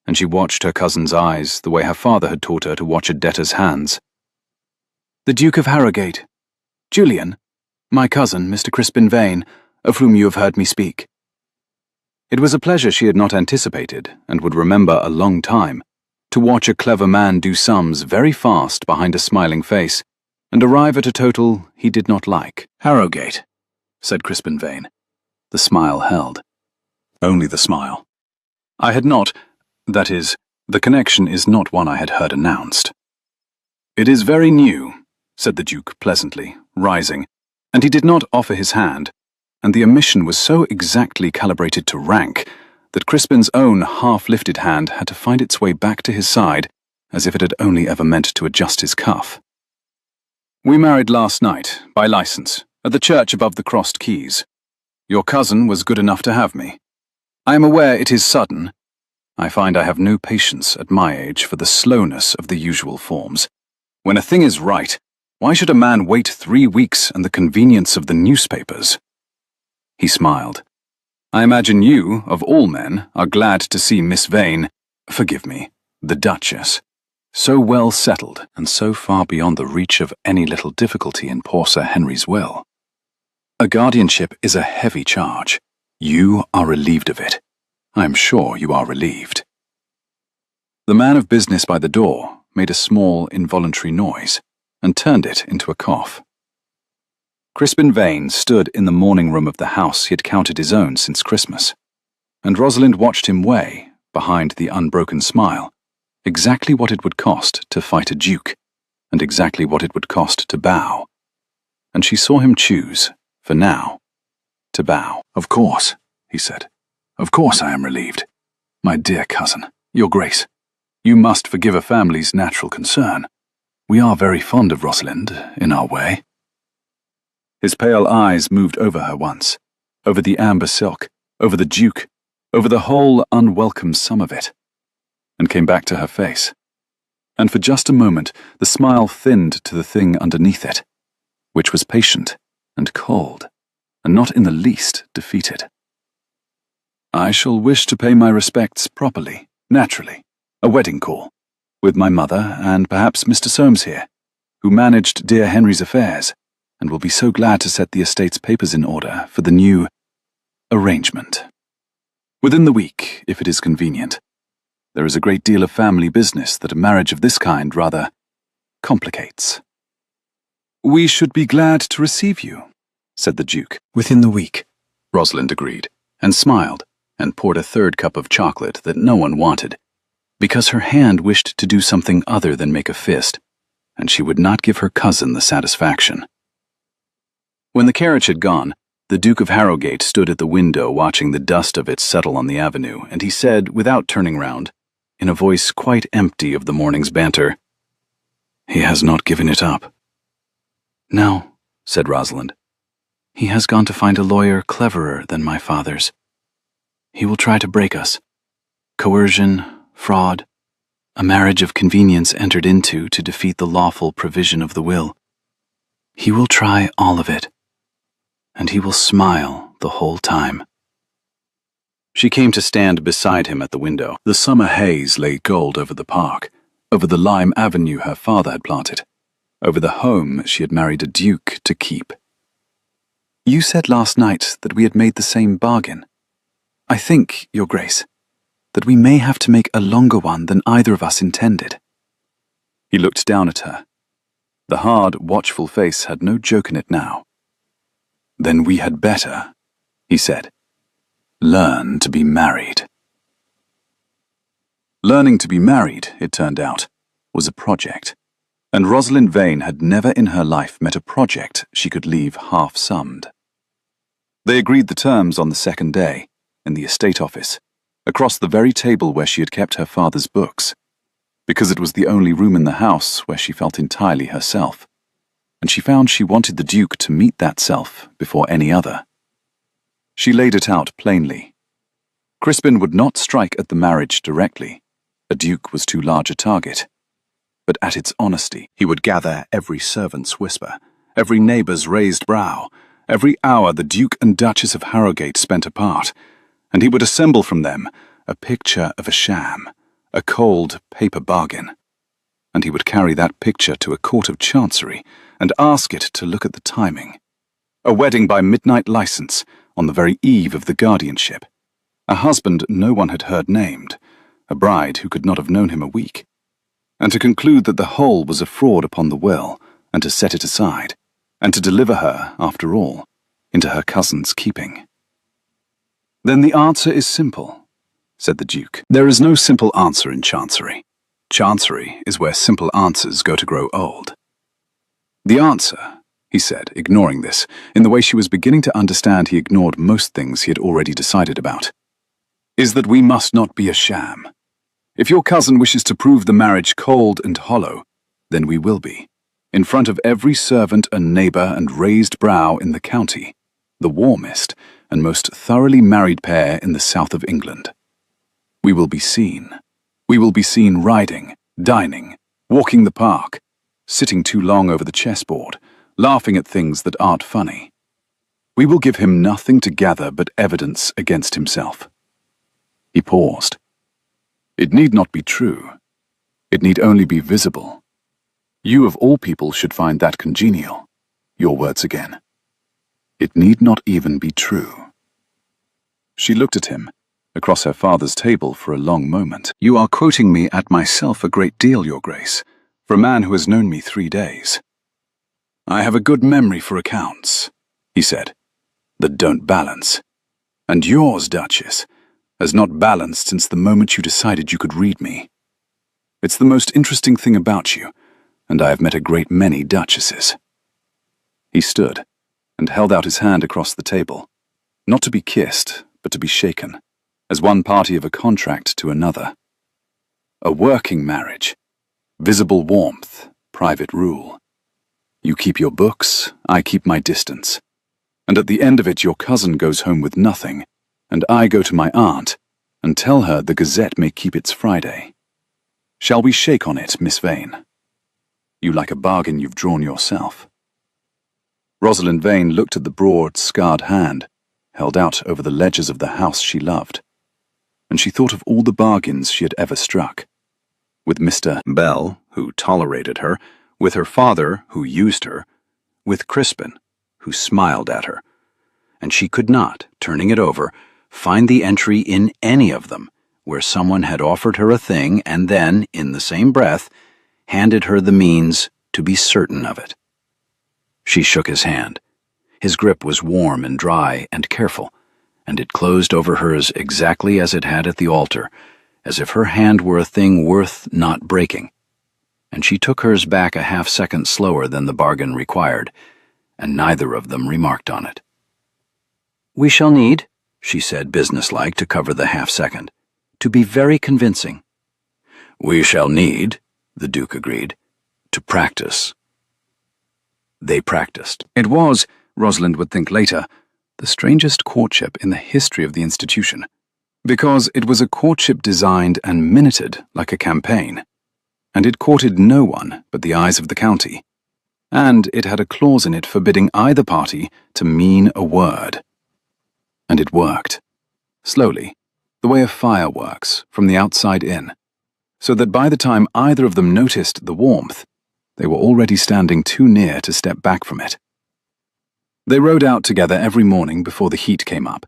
and she watched her cousin's eyes the way her father had taught her to watch a debtor's hands. "The Duke of Harrogate. Julian, my cousin, Mr. Crispin Vane, of whom you have heard me speak." It was a pleasure she had not anticipated, and would remember a long time, to watch a clever man do sums very fast behind a smiling face, and arrive at a total he did not like. "Harrogate," said Crispin Vane. The smile held. Only the smile. I had not, that is, the connection is not one I had heard announced. "It is very new," said the Duke pleasantly, rising, and he did not offer his hand, and the omission was so exactly calibrated to rank that Crispin's own half-lifted hand had to find its way back to his side as if it had only ever meant to adjust his cuff. "We married last night, by license, at the church above the Crossed Keys. Your cousin was good enough to have me. I am aware it is sudden. I find I have no patience at my age for the slowness of the usual forms. When a thing is right, why should a man wait 3 weeks and the convenience of the newspapers?" He smiled. "I imagine you, of all men, are glad to see Miss Vane, forgive me, the Duchess, so well settled and so far beyond the reach of any little difficulty in poor Sir Henry's will. A guardianship is a heavy charge. You are relieved of it. I am sure you are relieved." The man of business by the door made a small, involuntary noise and turned it into a cough. Crispin Vane stood in the morning room of the house he had counted his own since Christmas, and Rosalind watched him weigh, behind the unbroken smile, exactly what it would cost to fight a duke, and exactly what it would cost to bow. And she saw him choose, for now, to bow. "Of course," he said. "Of course I am relieved. My dear cousin, your grace, you must forgive a family's natural concern. We are very fond of Rosalind, in our way." His pale eyes moved over her once, over the amber silk, over the Duke, over the whole unwelcome sum of it, and came back to her face. And for just a moment the smile thinned to the thing underneath it, which was patient and cold, and not in the least defeated. "I shall wish to pay my respects properly, naturally, a wedding call, with my mother and perhaps Mr. Soames here, who managed dear Henry's affairs, and will be so glad to set the estate's papers in order for the new arrangement." Within the week, if it is convenient. There is a great deal of family business that a marriage of this kind rather complicates. We should be glad to receive you, said the Duke. Within the week, Rosalind agreed, and smiled, and poured a third cup of chocolate that no one wanted, because her hand wished to do something other than make a fist, and she would not give her cousin the satisfaction. When the carriage had gone, the Duke of Harrogate stood at the window watching the dust of it settle on the avenue, and he said, without turning round, in a voice quite empty of the morning's banter, "He has not given it up." "No," said Rosalind. "He has gone to find a lawyer cleverer than my father's. He will try to break us. Coercion, fraud, a marriage of convenience entered into to defeat the lawful provision of the will. He will try all of it, and he will smile the whole time." She came to stand beside him at the window. The summer haze lay gold over the park, over the lime avenue her father had planted, over the home she had married a duke to keep. "You said last night that we had made the same bargain. I think, Your Grace, that we may have to make a longer one than either of us intended." He looked down at her. The hard, watchful face had no joke in it now. "Then we had better," he said, "learn to be married." Learning to be married, it turned out, was a project, and Rosalind Vane had never in her life met a project she could leave half-summed. They agreed the terms on the second day, in the estate office, across the very table where she had kept her father's books, because it was the only room in the house where she felt entirely herself, and she found she wanted the Duke to meet that self before any other. She laid it out plainly. Crispin would not strike at the marriage directly. A duke was too large a target. But at its honesty, he would gather every servant's whisper, every neighbour's raised brow, every hour the Duke and Duchess of Harrogate spent apart, and he would assemble from them a picture of a sham, a cold paper bargain. And he would carry that picture to a court of chancery and ask it to look at the timing. A wedding by midnight license on the very eve of the guardianship. A husband no one had heard named, a bride who could not have known him a week. And to conclude that the whole was a fraud upon the will, and to set it aside, and to deliver her, after all, into her cousin's keeping. "Then the answer is simple," said the Duke. "There is no simple answer in Chancery. Chancery is where simple answers go to grow old. The answer," he said, ignoring this, in the way she was beginning to understand he ignored most things he had already decided about, "is that we must not be a sham. If your cousin wishes to prove the marriage cold and hollow, then we will be, in front of every servant and neighbour and raised brow in the county, the warmest and most thoroughly married pair in the south of England. We will be seen. We will be seen riding, dining, walking the park, sitting too long over the chessboard, laughing at things that aren't funny. We will give him nothing to gather but evidence against himself." He paused. "It need not be true. It need only be visible. You of all people should find that congenial. Your words again. It need not even be true." She looked at him, across her father's table for a long moment. "You are quoting me at myself a great deal, Your Grace, for a man who has known me 3 days. I have a good memory for accounts," he said, "that don't balance. And yours, Duchess, has not balanced since the moment you decided you could read me. It's the most interesting thing about you, and I have met a great many duchesses." He stood and held out his hand across the table, not to be kissed, but to be shaken, as one party of a contract to another. A working marriage, visible warmth, private rule. You keep your books, I keep my distance, and at the end of it your cousin goes home with nothing, and I go to my aunt and tell her the Gazette may keep its Friday. Shall we shake on it, Miss Vane? You like a bargain you've drawn yourself." Rosalind Vane looked at the broad, scarred hand, held out over the ledgers of the house she loved, and she thought of all the bargains she had ever struck. With Mr. Bell, who tolerated her, with her father, who used her, with Crispin, who smiled at her, and she could not, turning it over, find the entry in any of them where someone had offered her a thing and then, in the same breath, handed her the means to be certain of it. She shook his hand. His grip was warm and dry and careful, and it closed over hers exactly as it had at the altar, as if her hand were a thing worth not breaking. And she took hers back a half-second slower than the bargain required, and neither of them remarked on it. "We shall need," she said businesslike to cover the half-second, "to be very convincing." "We shall need," the Duke agreed, "to practice." They practiced. It was, Rosalind would think later, the strangest courtship in the history of the institution, because it was a courtship designed and minuted like a campaign, and it courted no one but the eyes of the county, and it had a clause in it forbidding either party to mean a word. And it worked, slowly, the way a fire works, from the outside in, so that by the time either of them noticed the warmth, they were already standing too near to step back from it. They rode out together every morning before the heat came up,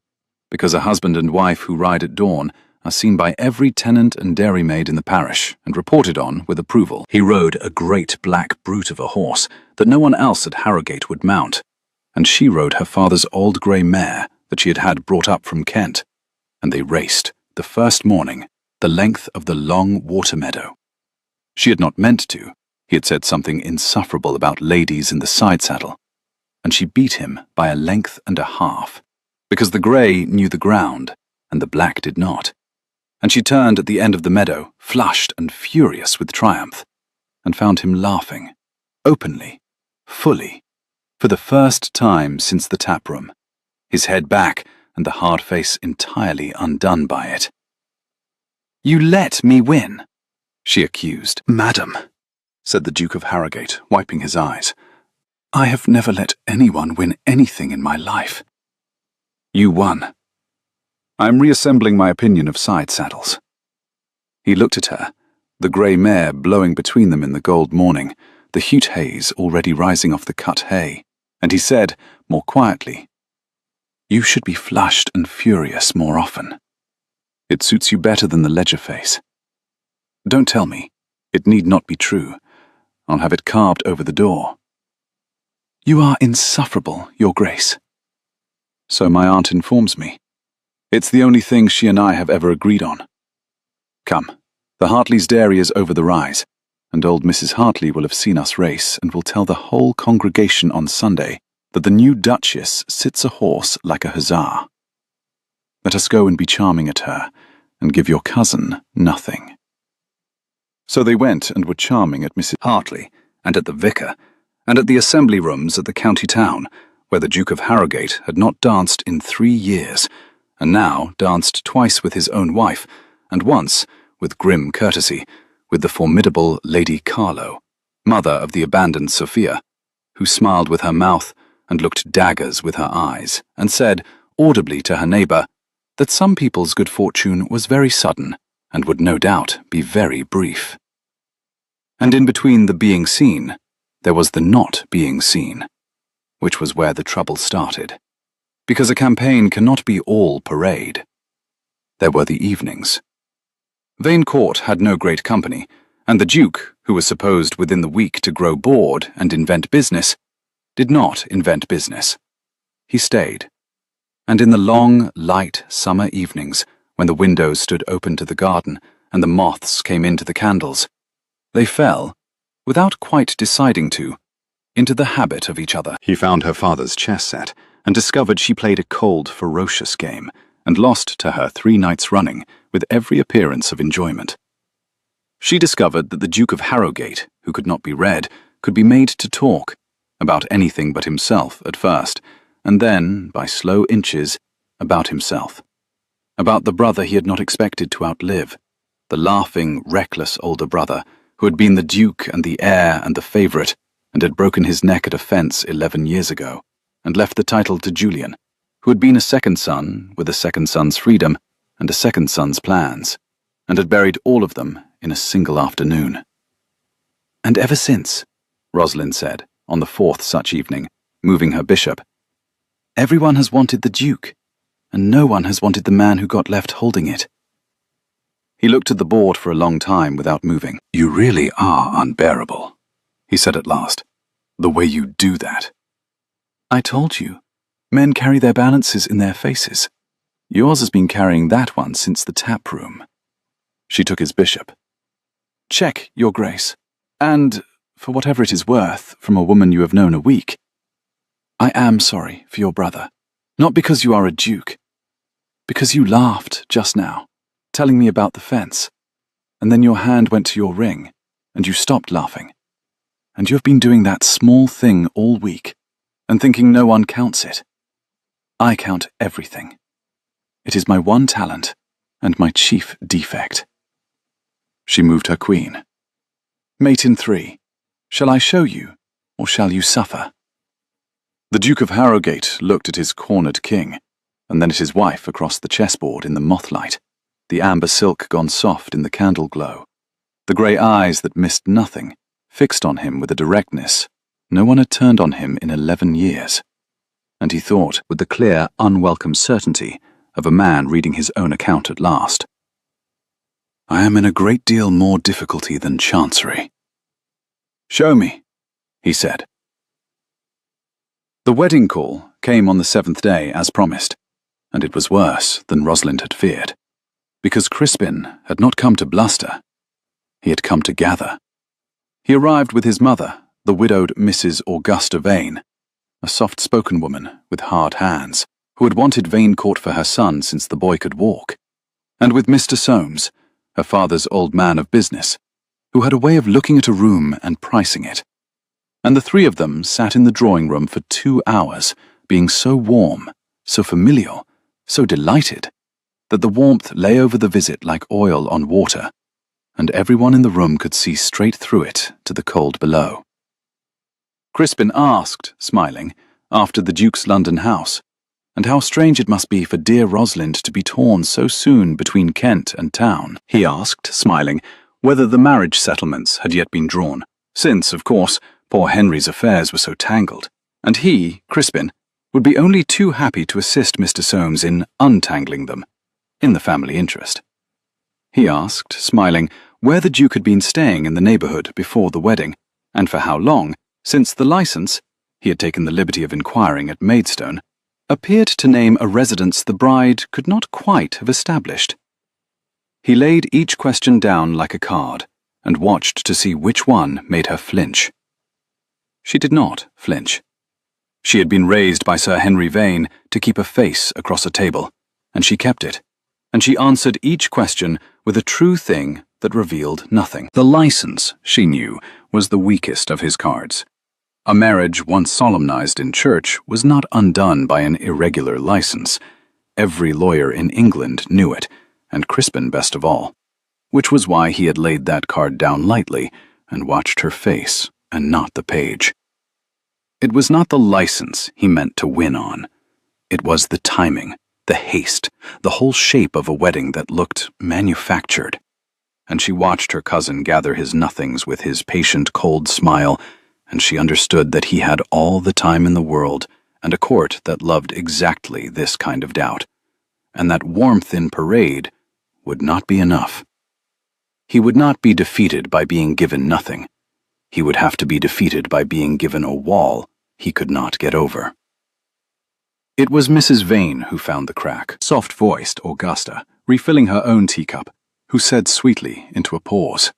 because a husband and wife who ride at dawn are seen by every tenant and dairymaid in the parish and reported on with approval. He rode a great black brute of a horse that no one else at Harrogate would mount, and she rode her father's old grey mare that she had had brought up from Kent, and they raced, the first morning, the length of the long water meadow. She had not meant to. He had said something insufferable about ladies in the side saddle, and she beat him by a length and a half, because the grey knew the ground, and the black did not. And she turned at the end of the meadow, flushed and furious with triumph, and found him laughing, openly, fully, for the first time since the tap room, his head back and the hard face entirely undone by it. "You let me win," she accused. "Madam," said the Duke of Harrogate, wiping his eyes, "I have never let anyone win anything in my life." "You won. I'm reassembling my opinion of side saddles." He looked at her, the grey mare blowing between them in the gold morning, the heat haze already rising off the cut hay, and he said, more quietly, "You should be flushed and furious more often. It suits you better than the ledger face. Don't tell me. It need not be true. I'll have it carved over the door." "You are insufferable, Your Grace." "So my aunt informs me. It's the only thing she and I have ever agreed on. Come, the Hartley's dairy is over the rise, and old Mrs. Hartley will have seen us race and will tell the whole congregation on Sunday that the new duchess sits a horse like a hussar. Let us go and be charming at her, and give your cousin nothing." So they went and were charming at Mrs. Hartley, and at the vicar, and at the assembly rooms at the county town, where the Duke of Harrogate had not danced in 3 years, and now danced twice with his own wife, and once, with grim courtesy, with the formidable Lady Carlo, mother of the abandoned Sophia, who smiled with her mouth and looked daggers with her eyes, and said, audibly to her neighbour, that some people's good fortune was very sudden, and would no doubt be very brief. And in between the being seen, there was the not being seen, which was where the trouble started, because a campaign cannot be all parade. There were the evenings. Vane Court had no great company, and the Duke, who was supposed within the week to grow bored and invent business, did not invent business. He stayed. And in the long, light summer evenings, when the windows stood open to the garden and the moths came into the candles, they fell, without quite deciding to, into the habit of each other. He found her father's chess set, and discovered she played a cold, ferocious game, and lost to her 3 nights running, with every appearance of enjoyment. She discovered that the Duke of Harrogate, who could not be read, could be made to talk, about anything but himself at first, and then, by slow inches, about himself. About the brother he had not expected to outlive, the laughing, reckless older brother, who had been the Duke and the heir and the favourite, and had broken his neck at a fence 11 years ago, and left the title to Julian, who had been a second son, with a second son's freedom, and a second son's plans, and had buried all of them in a single afternoon. "And ever since," Rosalind said, on the 4th such evening, moving her bishop, "everyone has wanted the Duke. and no one has wanted the man who got left holding it." He looked at the board for a long time without moving. "You really are unbearable," he said at last. "The way you do that." "I told you, men carry their balances in their faces. Yours has been carrying that one since the tap room." She took his bishop. "Check, Your Grace, and, for whatever it is worth, from a woman you have known a week, I am sorry for your brother, not because you are a duke, because you laughed just now, telling me about the fence, and then your hand went to your ring, and you stopped laughing. And you have been doing that small thing all week, and thinking no one counts it. I count everything. It is my one talent, and my chief defect." She moved her queen. "Mate in 3, shall I show you, or shall you suffer?" The Duke of Harrogate looked at his cornered king, and then at his wife across the chessboard in the mothlight, the amber silk gone soft in the candle glow, the grey eyes that missed nothing, fixed on him with a directness no one had turned on him in 11 years. And he thought, with the clear, unwelcome certainty of a man reading his own account at last, "I am in a great deal more difficulty than Chancery." "Show me," he said. The wedding call came on the 7th day as promised, and it was worse than Rosalind had feared, because Crispin had not come to bluster. He had come to gather. He arrived with his mother, the widowed Mrs. Augusta Vane, a soft-spoken woman with hard hands, who had wanted Vane Court for her son since the boy could walk, and with Mr. Soames, her father's old man of business, who had a way of looking at a room and pricing it. And the 3 of them sat in the drawing-room for 2 hours, being so warm, so familial, so delighted, that the warmth lay over the visit like oil on water, and everyone in the room could see straight through it to the cold below. Crispin asked, smiling, after the Duke's London house, and how strange it must be for dear Rosalind to be torn so soon between Kent and town. He asked, smiling, whether the marriage settlements had yet been drawn, since, of course, poor Henry's affairs were so tangled, and he, Crispin, would be only too happy to assist Mr. Soames in untangling them, in the family interest. He asked, smiling, where the Duke had been staying in the neighbourhood before the wedding, and for how long, since the licence, he had taken the liberty of inquiring at Maidstone, appeared to name a residence the bride could not quite have established. He laid each question down like a card, and watched to see which one made her flinch. She did not flinch. She had been raised by Sir Henry Vane to keep a face across a table, and she kept it, and she answered each question with a true thing that revealed nothing. The licence, she knew, was the weakest of his cards. A marriage once solemnized in church was not undone by an irregular licence. Every lawyer in England knew it, and Crispin best of all, which was why he had laid that card down lightly and watched her face and not the page. It was not the licence he meant to win on. It was the timing, the haste, the whole shape of a wedding that looked manufactured. And she watched her cousin gather his nothings with his patient, cold smile, and she understood that he had all the time in the world and a court that loved exactly this kind of doubt, and that warmth in parade would not be enough. He would not be defeated by being given nothing. He would have to be defeated by being given a wall he could not get over. It was Mrs. Vane who found the crack, soft-voiced Augusta, refilling her own teacup, who said sweetly into a pause,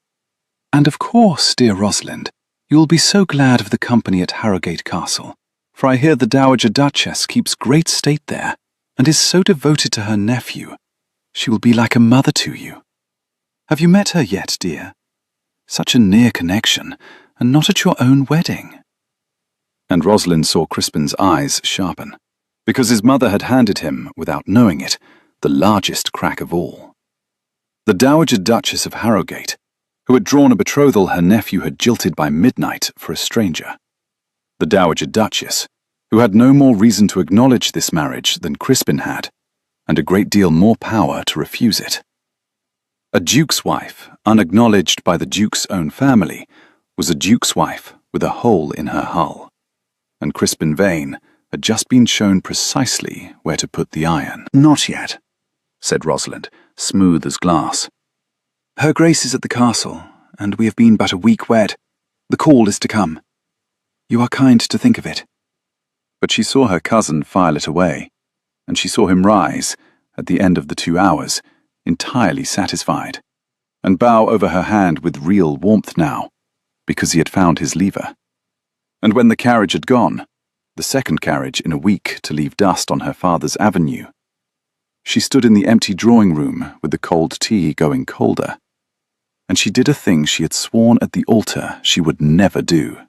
"And of course, dear Rosalind, you will be so glad of the company at Harrogate Castle, for I hear the Dowager Duchess keeps great state there, and is so devoted to her nephew. She will be like a mother to you. Have you met her yet, dear? Such a near connection, and not at your own wedding." And Rosalind saw Crispin's eyes sharpen, because his mother had handed him, without knowing it, the largest crack of all. The Dowager Duchess of Harrogate, who had drawn a betrothal her nephew had jilted by midnight for a stranger. The Dowager Duchess, who had no more reason to acknowledge this marriage than Crispin had, and a great deal more power to refuse it. A duke's wife, unacknowledged by the duke's own family, was a duke's wife with a hole in her hull, and Crispin Vane had just been shown precisely where to put the iron. "Not yet," said Rosalind, smooth as glass. "Her Grace is at the castle, and we have been but a week wed. The call is to come. You are kind to think of it." But she saw her cousin file it away, and she saw him rise, at the end of the 2 hours, entirely satisfied, and bow over her hand with real warmth now, because he had found his lever. And when the carriage had gone, the second carriage in a week to leave dust on her father's avenue, she stood in the empty drawing room with the cold tea going colder, and she did a thing she had sworn at the altar she would never do.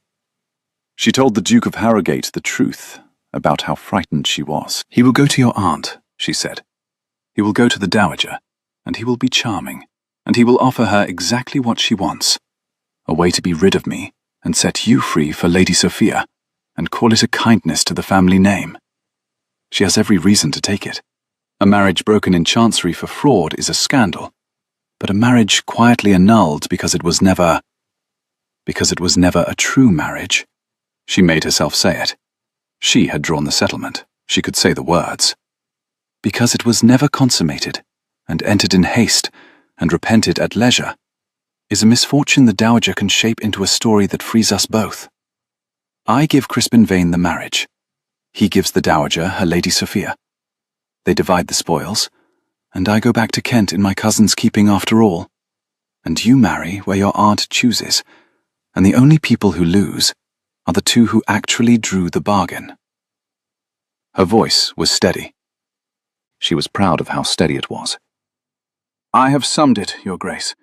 She told the Duke of Harrogate the truth about how frightened she was. "He will go to your aunt," she said. "He will go to the Dowager, and he will be charming, and he will offer her exactly what she wants, a way to be rid of me and set you free for Lady Sophia, and call it a kindness to the family name. She has every reason to take it. A marriage broken in chancery for fraud is a scandal, but a marriage quietly annulled because it was never a true marriage." She made herself say it. She had drawn the settlement. She could say the words. "Because it was never consummated, and entered in haste, and repented at leisure, is a misfortune the Dowager can shape into a story that frees us both. I give Crispin Vane the marriage. He gives the Dowager her Lady Sophia. They divide the spoils, and I go back to Kent in my cousin's keeping after all. And you marry where your aunt chooses, and the only people who lose are the two who actually drew the bargain." Her voice was steady. She was proud of how steady it was. "I have summed it, Your Grace.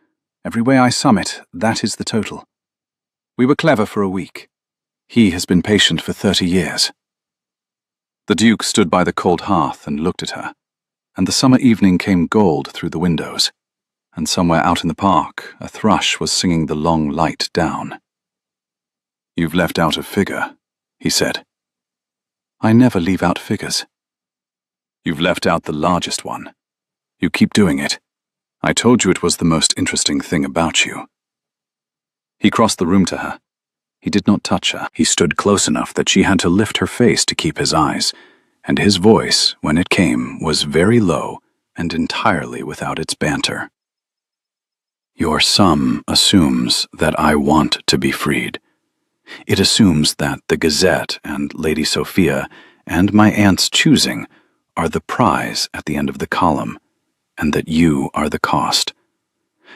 Every way I sum it, that is the total. We were clever for a week. He has been patient for 30 years. The Duke stood by the cold hearth and looked at her, and the summer evening came gold through the windows, and somewhere out in the park a thrush was singing the long light down. "You've left out a figure," he said. "I never leave out figures." "You've left out the largest one. You keep doing it. I told you it was the most interesting thing about you." He crossed the room to her. He did not touch her. He stood close enough that she had to lift her face to keep his eyes, and his voice, when it came, was very low and entirely without its banter. "Your sum assumes that I want to be freed. It assumes that the Gazette and Lady Sophia and my aunt's choosing are the prize at the end of the column, and that you are the cost.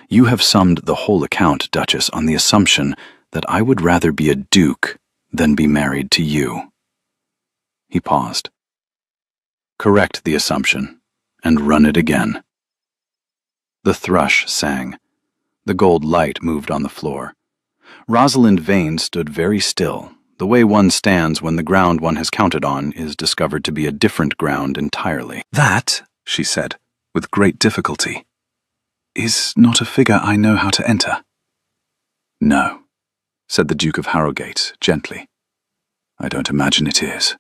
You have summed the whole account, Duchess, on the assumption that I would rather be a duke than be married to you." He paused. "Correct the assumption, and run it again." The thrush sang. The gold light moved on the floor. Rosalind Vane stood very still, the way one stands when the ground one has counted on is discovered to be a different ground entirely. "That," she said, with great difficulty, "is not a figure I know how to enter." "No," said the Duke of Harrogate gently. "I don't imagine it is.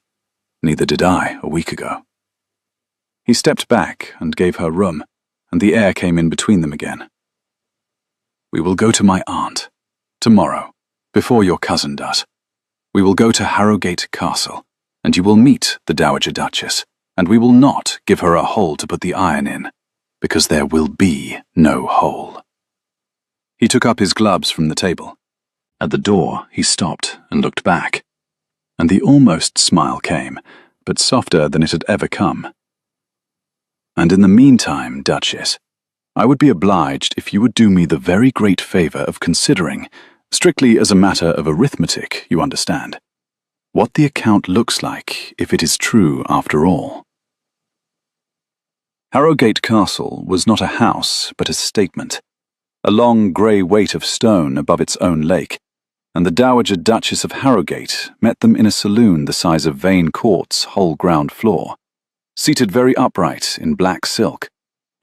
Neither did I a week ago." He stepped back and gave her room, and the air came in between them again. "We will go to my aunt. Tomorrow, before your cousin does. We will go to Harrogate Castle, and you will meet the Dowager Duchess, and we will not give her a hole to put the iron in, because there will be no hole." He took up his gloves from the table. At the door, he stopped and looked back, and the almost smile came, but softer than it had ever come. "And in the meantime, Duchess, I would be obliged if you would do me the very great favor of considering, strictly as a matter of arithmetic, you understand, what the account looks like if it is true after all." Harrogate Castle was not a house, but a statement, a long grey weight of stone above its own lake, and the Dowager Duchess of Harrogate met them in a saloon the size of Vane Court's whole ground floor, seated very upright in black silk,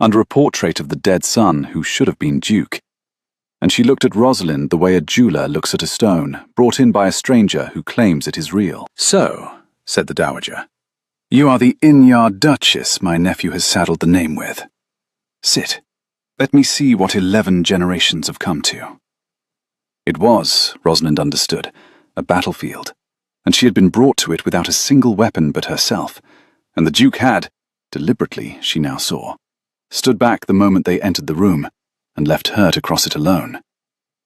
under a portrait of the dead son who should have been Duke, and she looked at Rosalind the way a jeweller looks at a stone brought in by a stranger who claims it is real. "So," said the Dowager, "you are the inn-yard Duchess my nephew has saddled the name with. Sit. Let me see what 11 generations have come to." It was, Rosalind understood, a battlefield, and she had been brought to it without a single weapon but herself, and the Duke had, deliberately she now saw, stood back the moment they entered the room, and left her to cross it alone.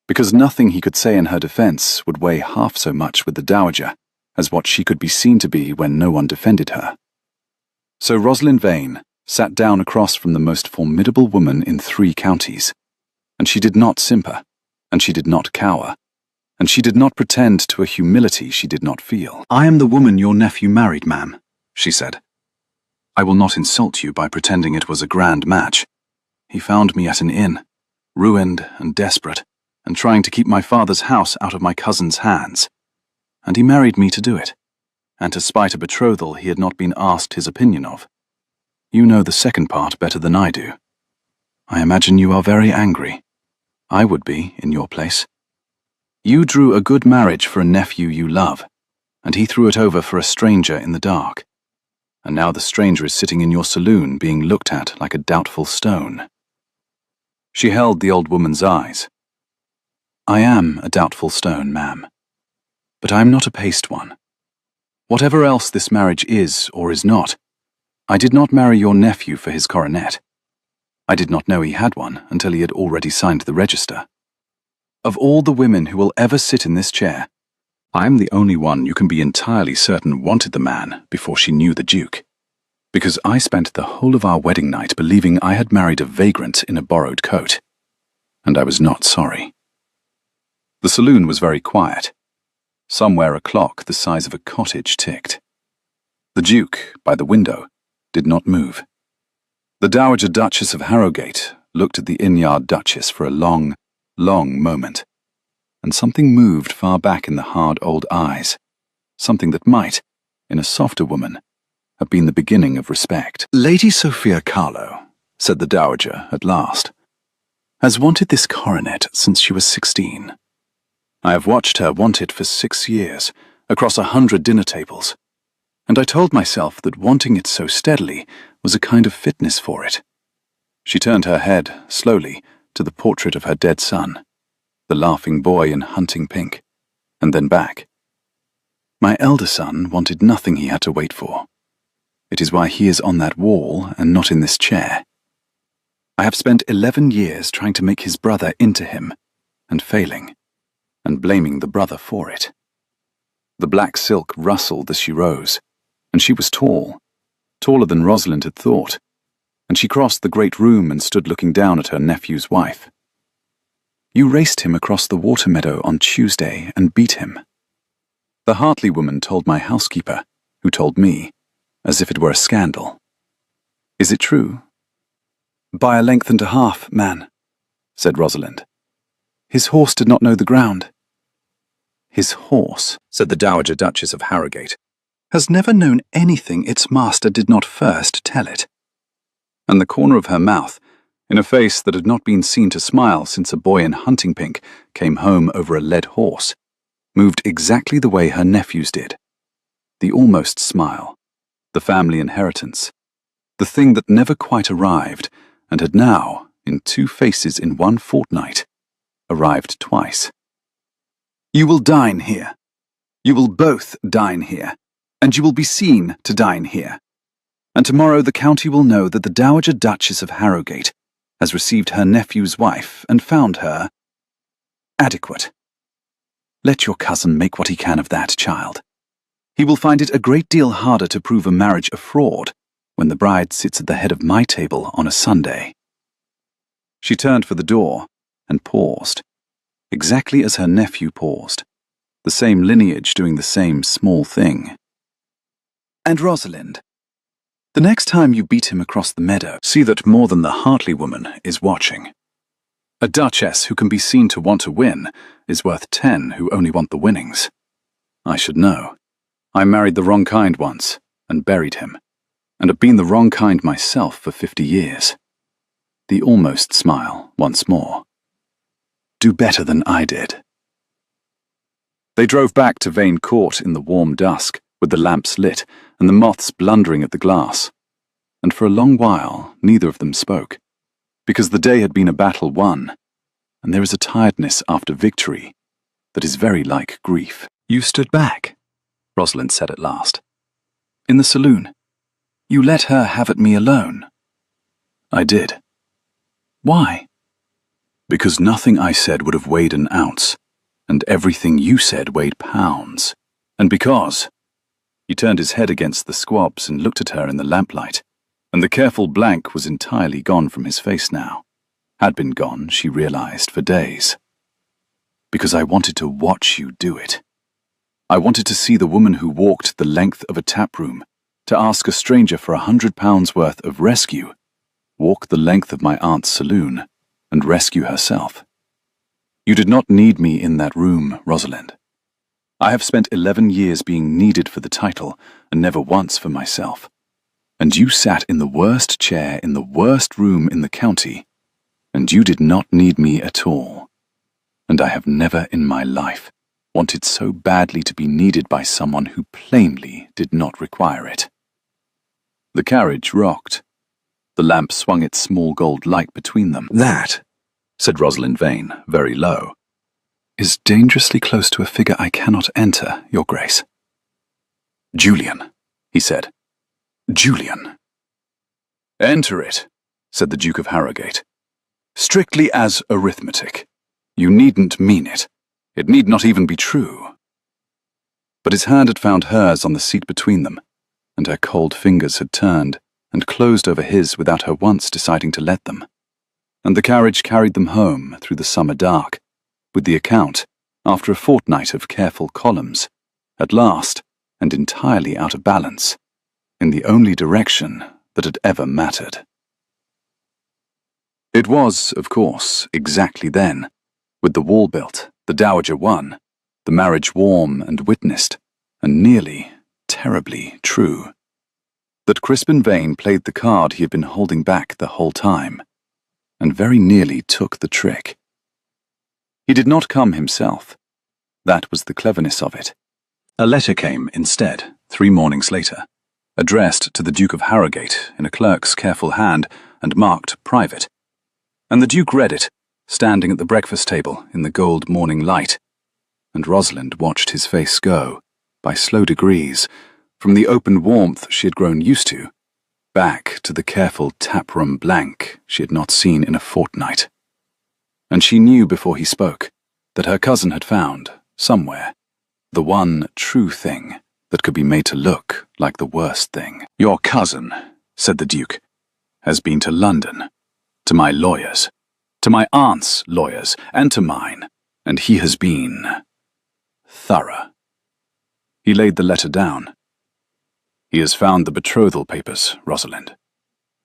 Because nothing he could say in her defense would weigh half so much with the Dowager as what she could be seen to be when no one defended her. So Rosalind Vane sat down across from the most formidable woman in 3 counties, and she did not simper, and she did not cower, and she did not pretend to a humility she did not feel. "I am the woman your nephew married, ma'am," she said. "I will not insult you by pretending it was a grand match. He found me at an inn, ruined and desperate, and trying to keep my father's house out of my cousin's hands. And he married me to do it, and to spite a betrothal he had not been asked his opinion of. You know the second part better than I do. I imagine you are very angry. I would be, in your place. You drew a good marriage for a nephew you love, and he threw it over for a stranger in the dark. And now the stranger is sitting in your saloon being looked at like a doubtful stone." She held the old woman's eyes. "I am a doubtful stone, ma'am. But I am not a paste one. Whatever else this marriage is or is not, I did not marry your nephew for his coronet. I did not know he had one until he had already signed the register. Of all the women who will ever sit in this chair, I am the only one you can be entirely certain wanted the man before she knew the Duke, because I spent the whole of our wedding night believing I had married a vagrant in a borrowed coat, and I was not sorry." The saloon was very quiet. Somewhere a clock the size of a cottage ticked. The Duke, by the window, did not move. The Dowager Duchess of Harrogate looked at the inn-yard Duchess for a long, long moment, and something moved far back in the hard old eyes, something that might, in a softer woman, have been the beginning of respect. "Lady Sophia Carlo," said the Dowager at last, "has wanted this coronet since she was 16. I have watched her want it for 6 years, across 100 dinner tables, and I told myself that wanting it so steadily was a kind of fitness for it." She turned her head, slowly, to the portrait of her dead son, the laughing boy in hunting pink, and then back. "My elder son wanted nothing he had to wait for. It is why he is on that wall and not in this chair. I have spent 11 years trying to make his brother into him, and failing, and blaming the brother for it." The black silk rustled as she rose, and she was tall, taller than Rosalind had thought, and she crossed the great room and stood looking down at her nephew's wife. "You raced him across the water meadow on Tuesday and beat him. The Hartley woman told my housekeeper, who told me, as if it were a scandal. Is it true?" "By a length and a half, man," said Rosalind. "His horse did not know the ground." "His horse," said the Dowager Duchess of Harrogate, "has never known anything its master did not first tell it." And the corner of her mouth, in a face that had not been seen to smile since a boy in hunting pink came home over a led horse, moved exactly the way her nephew's did. The almost smile, the family inheritance, the thing that never quite arrived and had now, in 2 faces in 1 fortnight, arrived twice. "You will dine here. You will both dine here, and you will be seen to dine here. And tomorrow the county will know that the Dowager Duchess of Harrogate has received her nephew's wife and found her adequate. Let your cousin make what he can of that child. He will find it a great deal harder to prove a marriage a fraud when the bride sits at the head of my table on a Sunday." She turned for the door and paused, exactly as her nephew paused, the same lineage doing the same small thing. "And Rosalind, the next time you beat him across the meadow, see that more than the Hartley woman is watching. A duchess who can be seen to want to win is worth 10 who only want the winnings. I should know. I married the wrong kind once, and buried him, and have been the wrong kind myself for 50 years. The almost smile once more. Do better than I did." They drove back to Vane Court in the warm dusk, with the lamps lit and the moths blundering at the glass, and for a long while neither of them spoke, because the day had been a battle won, and there is a tiredness after victory that is very like grief. "You stood back," Rosalind said at last. "In the saloon. You let her have at me alone." "I did." "Why?" "Because nothing I said would have weighed an ounce, and everything you said weighed pounds. And because—" He turned his head against the squabs and looked at her in the lamplight, and the careful blank was entirely gone from his face now. Had been gone, she realized, for days. "Because I wanted to watch you do it. I wanted to see the woman who walked the length of a tap room to ask a stranger for £100 worth of rescue, walk the length of my aunt's saloon, and rescue herself. You did not need me in that room, Rosalind. I have spent 11 years being needed for the title, and never once for myself. And you sat in the worst chair in the worst room in the county, and you did not need me at all. And I have never in my life wanted so badly to be needed by someone who plainly did not require it." The carriage rocked. The lamp swung its small gold light between them. "That," said Rosalind Vane, very low, "is dangerously close to a figure I cannot enter, Your Grace." "Julian," he said. "Julian." "Enter it," said the Duke of Harrogate. "Strictly as arithmetic. You needn't mean it. It need not even be true." But his hand had found hers on the seat between them, and her cold fingers had turned and closed over his without her once deciding to let them. And the carriage carried them home through the summer dark, with the account, after a fortnight of careful columns, at last, and entirely out of balance, in the only direction that had ever mattered. It was, of course, exactly then, with the wall built, the dowager won, the marriage warm and witnessed, and nearly, terribly true, that Crispin Vane played the card he had been holding back the whole time, and very nearly took the trick. He did not come himself. That was the cleverness of it. A letter came instead, 3 mornings later, addressed to the Duke of Harrogate in a clerk's careful hand and marked private, and the Duke read it, standing at the breakfast table in the gold morning light, and Rosalind watched his face go, by slow degrees, from the open warmth she had grown used to, back to the careful taproom blank she had not seen in a fortnight. And she knew before he spoke that her cousin had found, somewhere, the one true thing that could be made to look like the worst thing. "Your cousin," said the Duke, "has been to London, to my lawyers, to my aunt's lawyers, and to mine, and he has been thorough." He laid the letter down. "He has found the betrothal papers, Rosalind.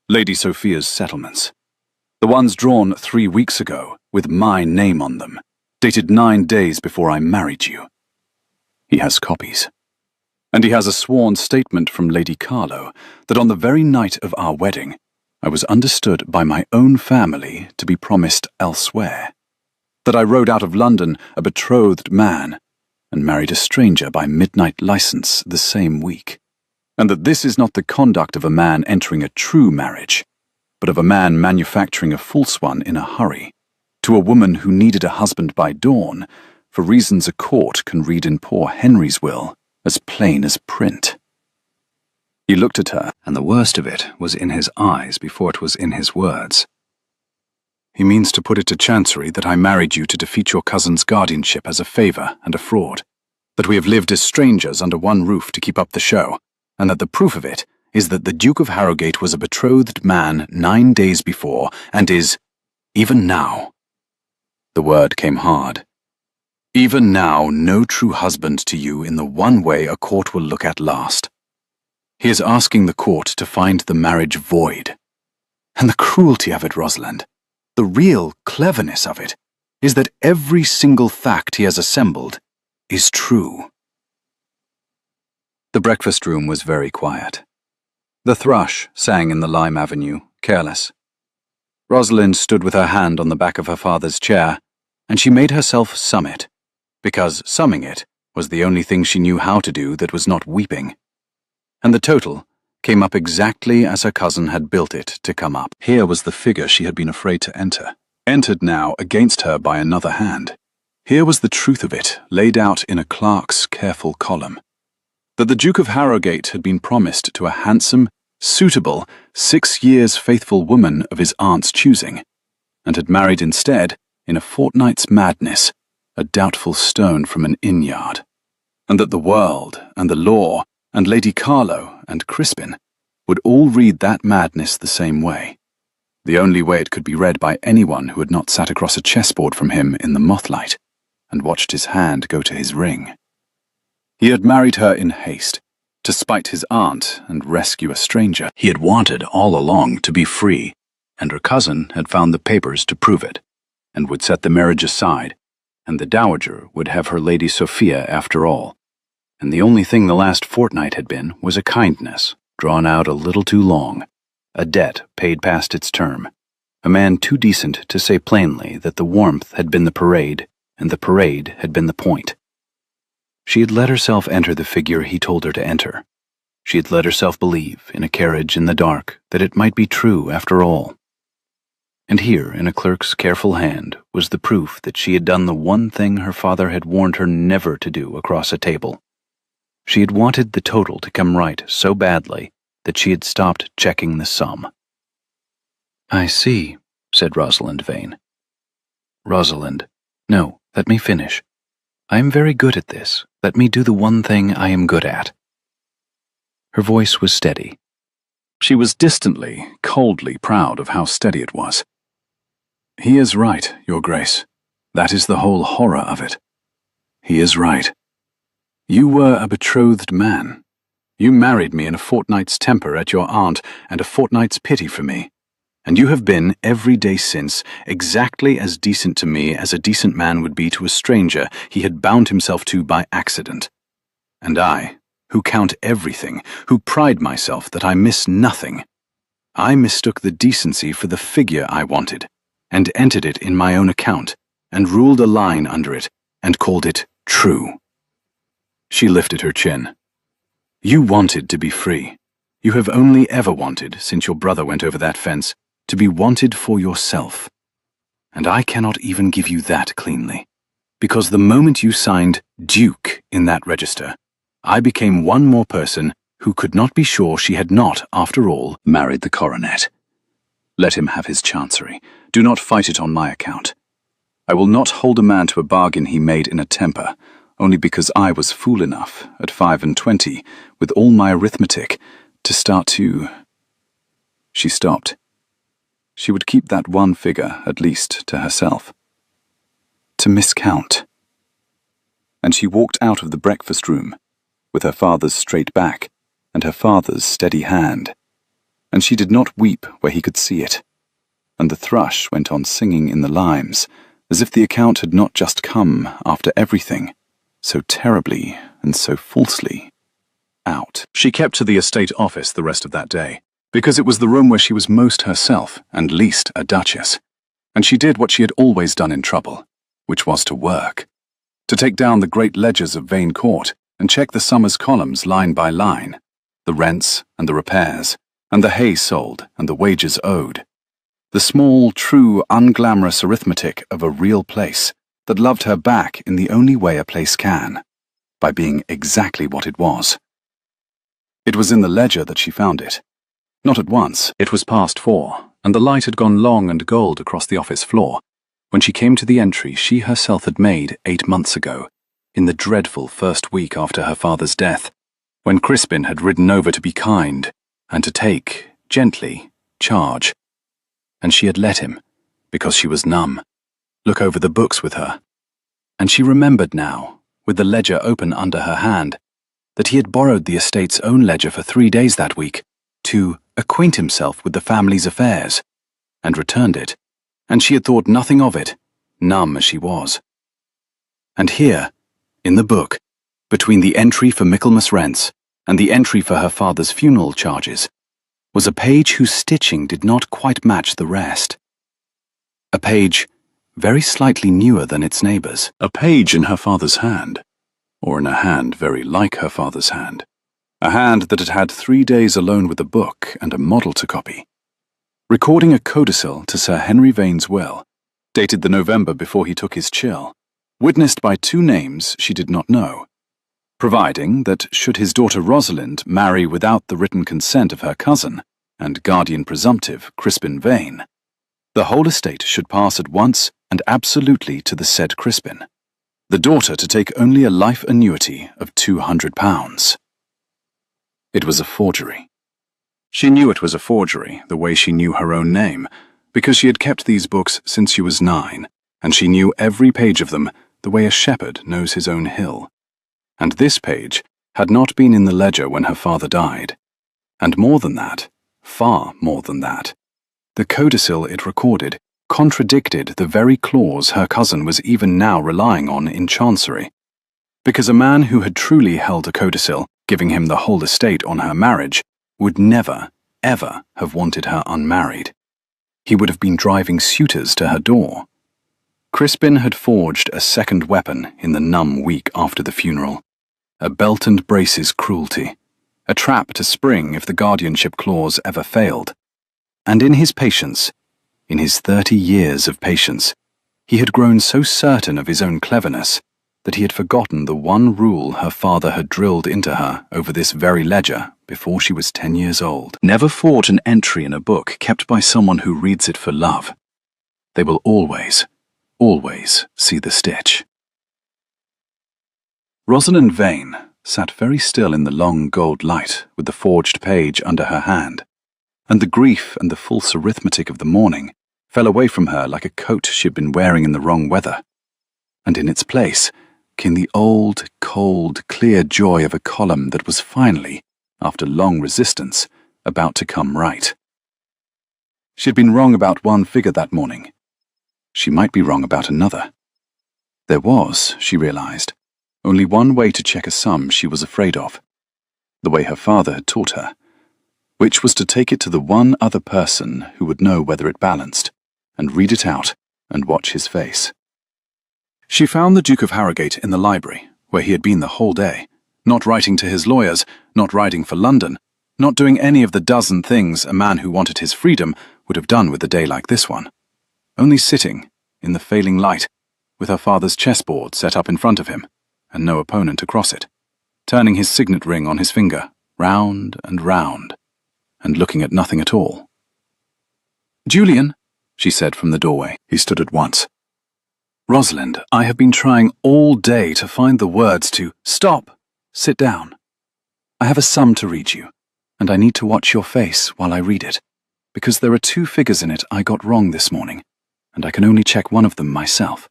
Lady Sophia's settlements. The ones drawn 3 weeks ago, with my name on them, dated 9 days before I married you. He has copies. And he has a sworn statement from Lady Carlo that on the very night of our wedding, I was understood by my own family to be promised elsewhere, that I rode out of London a betrothed man and married a stranger by midnight license the same week, and that this is not the conduct of a man entering a true marriage, but of a man manufacturing a false one in a hurry, to a woman who needed a husband by dawn, for reasons a court can read in poor Henry's will, as plain as print." He looked at her, and the worst of it was in his eyes before it was in his words. "He means to put it to Chancery that I married you to defeat your cousin's guardianship as a favour and a fraud, that we have lived as strangers under one roof to keep up the show, and that the proof of it is that the Duke of Harrogate was a betrothed man 9 days before, and is, even now," the word came hard, "even now no true husband to you in the one way a court will look at last. He is asking the court to find the marriage void. And the cruelty of it, Rosalind, the real cleverness of it, is that every single fact he has assembled is true." The breakfast room was very quiet. The thrush sang in the lime avenue, careless. Rosalind stood with her hand on the back of her father's chair, and she made herself sum it, because summing it was the only thing she knew how to do that was not weeping. And the total came up exactly as her cousin had built it to come up. Here was the figure she had been afraid to enter, entered now against her by another hand. Here was the truth of it laid out in a clerk's careful column. that the Duke of Harrogate had been promised to a handsome, suitable, 6 years faithful woman of his aunt's choosing, and had married instead, in a fortnight's madness, a doubtful stone from an inn-yard, and that the world, and the law, and Lady Carlo, and Crispin would all read that madness the same way, the only way it could be read by anyone who had not sat across a chessboard from him in the mothlight and watched his hand go to his ring. He had married her in haste, to spite his aunt and rescue a stranger. He had wanted all along to be free, and her cousin had found the papers to prove it, and would set the marriage aside, and the dowager would have her Lady Sophia after all. And the only thing the last fortnight had been was a kindness, drawn out a little too long, a debt paid past its term, a man too decent to say plainly that the warmth had been the parade, and the parade had been the point. She had let herself enter the figure he told her to enter. She had let herself believe, in a carriage in the dark, that it might be true after all. And here, in a clerk's careful hand, was the proof that she had done the one thing her father had warned her never to do across a table. She had wanted the total to come right so badly that she had stopped checking the sum. "I see," said Rosalind Vane. "Rosalind, no, let me finish. I am very good at this. Let me do the one thing I am good at." Her voice was steady. She was distantly, coldly proud of how steady it was. "He is right, Your Grace. That is the whole horror of it. He is right. You were a betrothed man. You married me in a fortnight's temper at your aunt and a fortnight's pity for me. And you have been, every day since, exactly as decent to me as a decent man would be to a stranger he had bound himself to by accident. And I, who count everything, who pride myself that I miss nothing, I mistook the decency for the figure I wanted, and entered it in my own account, and ruled a line under it, and called it true." She lifted her chin. "You wanted to be free. You have only ever wanted, since your brother went over that fence, to be wanted for yourself. And I cannot even give you that cleanly, because the moment you signed Duke in that register, I became one more person who could not be sure she had not, after all, married the coronet. Let him have his chancery. Do not fight it on my account. I will not hold a man to a bargain he made in a temper, only because I was fool enough, at 25, with all my arithmetic, to start to—" She stopped. She would keep that one figure, at least, to herself. To miscount. And she walked out of the breakfast room, with her father's straight back, and her father's steady hand. And she did not weep where he could see it. And the thrush went on singing in the limes, as if the account had not just come after everything, so terribly and so falsely, out. She kept to the estate office the rest of that day, because it was the room where she was most herself and least a duchess. And she did what she had always done in trouble, which was to work. To take down the great ledgers of Vane Court and check the summer's columns line by line, the rents and the repairs, and the hay sold and the wages owed. The small, true, unglamorous arithmetic of a real place that loved her back in the only way a place can, by being exactly what it was. It was in the ledger that she found it. Not at once. It was past 4, and the light had gone long and gold across the office floor, when she came to the entry she herself had made 8 months ago, in the dreadful first week after her father's death, when Crispin had ridden over to be kind, and to take, gently, charge. And she had let him, because she was numb, look over the books with her. And she remembered now, with the ledger open under her hand, that he had borrowed the estate's own ledger for 3 days that week, to acquaint himself with the family's affairs, and returned it, and she had thought nothing of it, numb as she was. And here, in the book, between the entry for Michaelmas rents and the entry for her father's funeral charges, was a page whose stitching did not quite match the rest. A page very slightly newer than its neighbours. A page in her father's hand, or in a hand very like her father's hand. A hand that had had 3 days alone with a book and a model to copy. Recording a codicil to Sir Henry Vane's will, dated the November before he took his chill, witnessed by 2 names she did not know. providing that should his daughter Rosalind marry without the written consent of her cousin and guardian presumptive Crispin Vane, the whole estate should pass at once and absolutely to the said Crispin, the daughter to take only a life annuity of £200. It was a forgery. She knew it was a forgery the way she knew her own name, because she had kept these books since she was 9, and she knew every page of them the way a shepherd knows his own hill. And this page had not been in the ledger when her father died. And more than that, far more than that, the codicil it recorded contradicted the very clause her cousin was even now relying on in Chancery. Because a man who had truly held a codicil, giving him the whole estate on her marriage, would never, ever have wanted her unmarried. He would have been driving suitors to her door. Crispin had forged a second weapon in the numb week after the funeral. A belt and braces cruelty, a trap to spring if the guardianship clause ever failed. And in his patience, in his 30 years of patience, he had grown so certain of his own cleverness that he had forgotten the one rule her father had drilled into her over this very ledger before she was 10 years old. Never forge an entry in a book kept by someone who reads it for love. They will always, always see the stitch. Rosalind Vane sat very still in the long gold light with the forged page under her hand, and the grief and the false arithmetic of the morning fell away from her like a coat she had been wearing in the wrong weather, and in its place came the old, cold, clear joy of a column that was finally, after long resistance, about to come right. She had been wrong about one figure that morning. She might be wrong about another. There was, she realized, only one way to check a sum she was afraid of, the way her father had taught her, which was to take it to the one other person who would know whether it balanced, and read it out and watch his face. She found the Duke of Harrogate in the library, where he had been the whole day, not writing to his lawyers, not riding for London, not doing any of the dozen things a man who wanted his freedom would have done with a day like this one, only sitting, in the failing light, with her father's chessboard set up in front of him, and no opponent across it, turning his signet ring on his finger, round, and looking at nothing at all. "Julian," she said from the doorway. He stood at once. "Rosalind, I have been trying all day to find the words to—" "Stop! Sit down. I have a sum to read you, and I need to watch your face while I read it, because there are 2 figures in it I got wrong this morning, and I can only check one of them myself."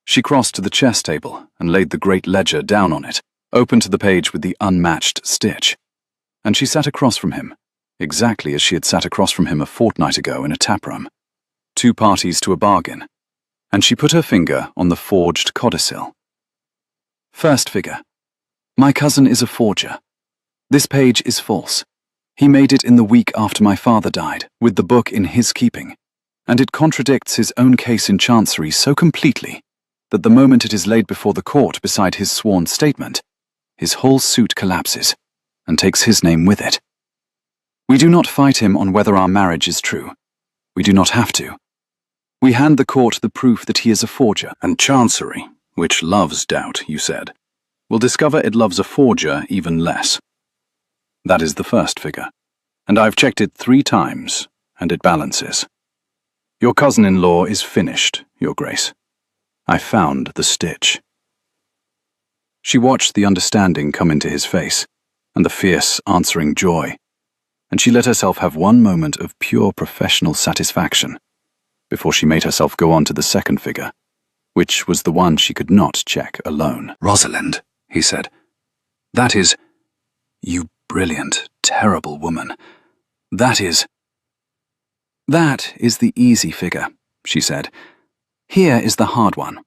She crossed to the chess table and laid the great ledger down on it, open to the page with the unmatched stitch, and she sat across from him, exactly as she had sat across from him a fortnight ago in a taproom. 2 parties to a bargain, and she put her finger on the forged codicil. First figure. My cousin is a forger. This page is false. He made it in the week after my father died, with the book in his keeping, and it contradicts his own case in Chancery so completely that the moment it is laid before the court beside his sworn statement, his whole suit collapses and takes his name with it. We do not fight him on whether our marriage is true. We do not have to. We hand the court the proof that he is a forger, and Chancery, which loves doubt, you said, will discover it loves a forger even less. That is the first figure, and I've checked it 3 times, and it balances. Your cousin-in-law is finished, Your Grace. I found the stitch. She watched the understanding come into his face, and the fierce answering joy, and she let herself have one moment of pure professional satisfaction before she made herself go on to the second figure, which was the one she could not check alone. "Rosalind," he said, "that is, you brilliant, terrible woman, that is the easy figure," she said. "Here is the hard one,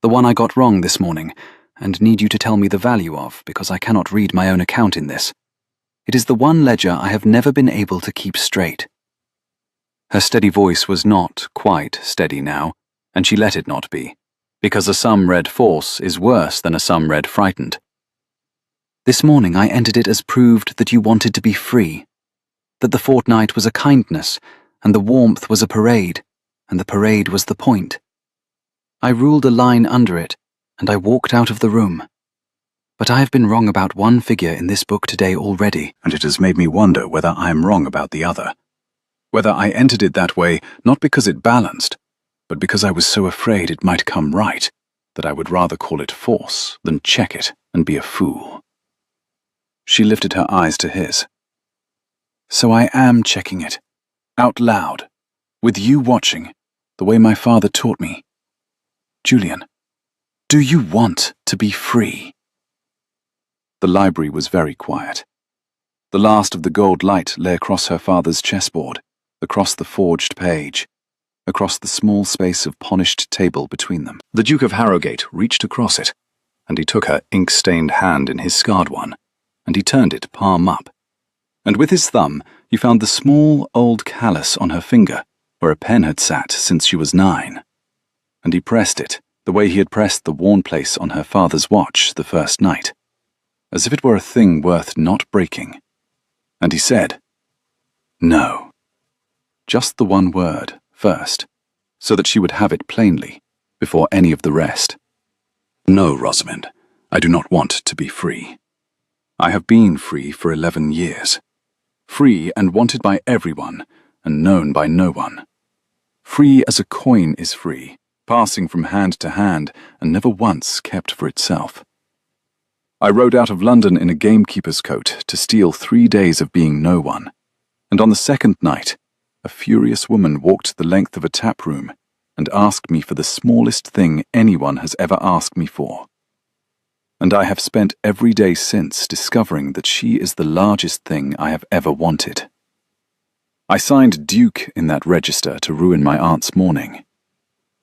the one I got wrong this morning, and need you to tell me the value of, because I cannot read my own account in this. It is the one ledger I have never been able to keep straight." Her steady voice was not quite steady now, and she let it not be, because a sum read false is worse than a sum read frightened. "This morning I entered it as proved that you wanted to be free, that the fortnight was a kindness, and the warmth was a parade, and the parade was the point. I ruled a line under it, and I walked out of the room. But I have been wrong about one figure in this book today already, and it has made me wonder whether I am wrong about the other. Whether I entered it that way not because it balanced, but because I was so afraid it might come right that I would rather call it force than check it and be a fool. She lifted her eyes to his. So I am checking it, out loud, with you watching, the way my father taught me. Julian, do you want to be free? The library was very quiet. The last of the gold light lay across her father's chessboard, across the forged page, across the small space of polished table between them. The Duke of Harrogate reached across it, and he took her ink-stained hand in his scarred one, and he turned it palm up. And with his thumb, he found the small old callus on her finger, where a pen had sat since she was 9. And he pressed it, the way he had pressed the worn place on her father's watch the first night, as if it were a thing worth not breaking. And he said, "No." Just the one word, first, so that she would have it plainly, before any of the rest. "No, Rosamond, I do not want to be free. I have been free for 11 years. Free and wanted by everyone, and known by no one. Free as a coin is free, passing from hand to hand, and never once kept for itself. I rode out of London in a gamekeeper's coat to steal 3 days of being no one, and on the second night, a furious woman walked the length of a tap room and asked me for the smallest thing anyone has ever asked me for. And I have spent every day since discovering that she is the largest thing I have ever wanted. I signed Duke in that register to ruin my aunt's mourning.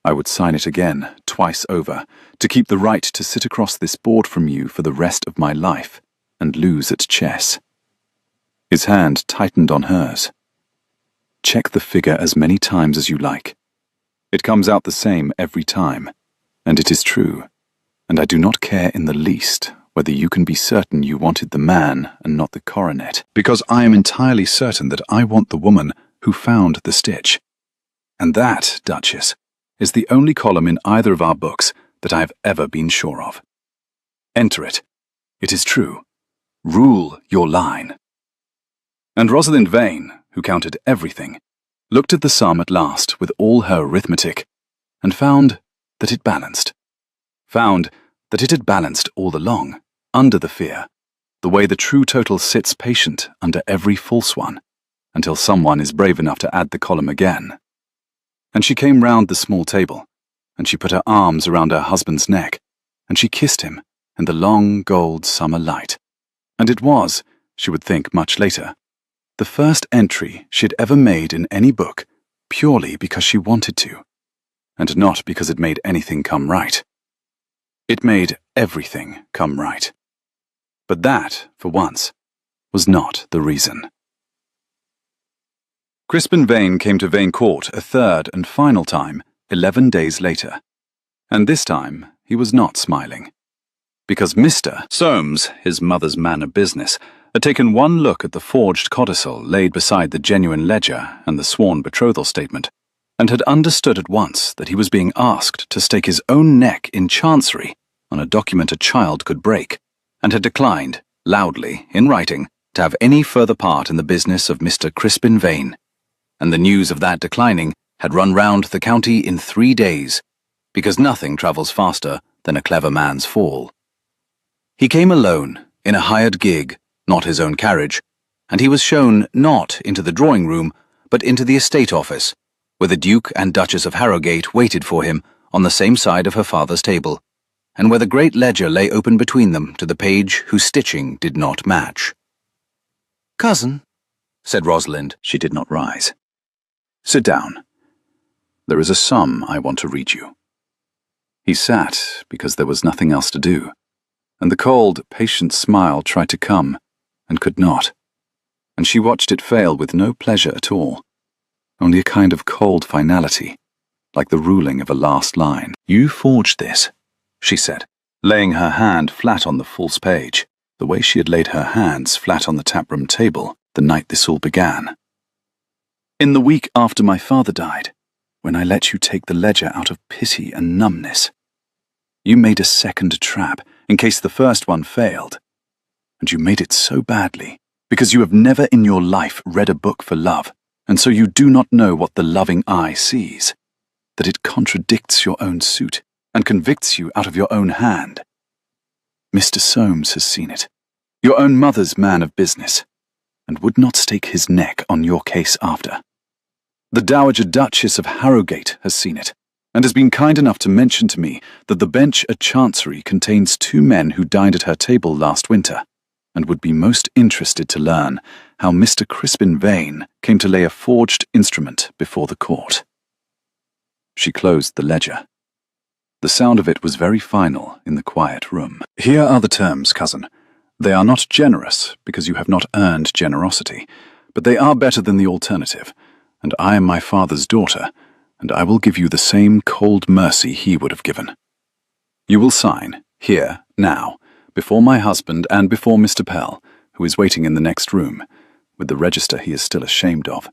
I would sign it again, twice over, to keep the right to sit across this board from you for the rest of my life and lose at chess. His hand tightened on hers. Check the figure as many times as you like. It comes out the same every time, and it is true, and I do not care in the least whether you can be certain you wanted the man and not the coronet, because I am entirely certain that I want the woman who found the stitch. And that, Duchess, is the only column in either of our books that I have ever been sure of. Enter it. It is true. Rule your line. And Rosalind Vane, who counted everything, looked at the sum at last with all her arithmetic, and found that it balanced. Found that it had balanced all along, under the fear, the way the true total sits patient under every false one, until someone is brave enough to add the column again. And she came round the small table, and she put her arms around her husband's neck, and she kissed him in the long gold summer light. And it was, she would think much later, the first entry she'd ever made in any book, purely because she wanted to, and not because it made anything come right. It made everything come right. But that, for once, was not the reason. Crispin Vane came to Vane Court a third and final time, 11 days later. And this time he was not smiling. Because Mr. Soames, his mother's man of business, had taken one look at the forged codicil laid beside the genuine ledger and the sworn betrothal statement, and had understood at once that he was being asked to stake his own neck in chancery on a document a child could break, and had declined, loudly, in writing, to have any further part in the business of Mr. Crispin Vane. And the news of that declining had run round the county in 3 days, because nothing travels faster than a clever man's fall. He came alone, in a hired gig, not his own carriage, and he was shown not into the drawing room, but into the estate office, where the Duke and Duchess of Harrogate waited for him on the same side of her father's table, and where the great ledger lay open between them to the page whose stitching did not match. "Cousin," said Rosalind. She did not rise. "Sit down. There is a sum I want to read you." He sat because there was nothing else to do, and the cold, patient smile tried to come, and could not, and she watched it fail with no pleasure at all, only a kind of cold finality, like the ruling of a last line. "You forged this," she said, laying her hand flat on the false page, the way she had laid her hands flat on the taproom table the night this all began. "In the week after my father died, when I let you take the ledger out of pity and numbness. You made a second trap in case the first one failed. And you made it so badly, because you have never in your life read a book for love, and so you do not know what the loving eye sees, that it contradicts your own suit and convicts you out of your own hand. Mr. Soames has seen it, your own mother's man of business, and would not stake his neck on your case after. The Dowager Duchess of Harrogate has seen it, and has been kind enough to mention to me that the bench at Chancery contains 2 men who dined at her table last winter, and would be most interested to learn how Mr. Crispin Vane came to lay a forged instrument before the court. She closed the ledger. The sound of it was very final in the quiet room. Here are the terms, cousin. They are not generous, because you have not earned generosity, but they are better than the alternative, and I am my father's daughter, and I will give you the same cold mercy he would have given. You will sign, here, now, before my husband and before Mr. Pell, who is waiting in the next room, with the register he is still ashamed of,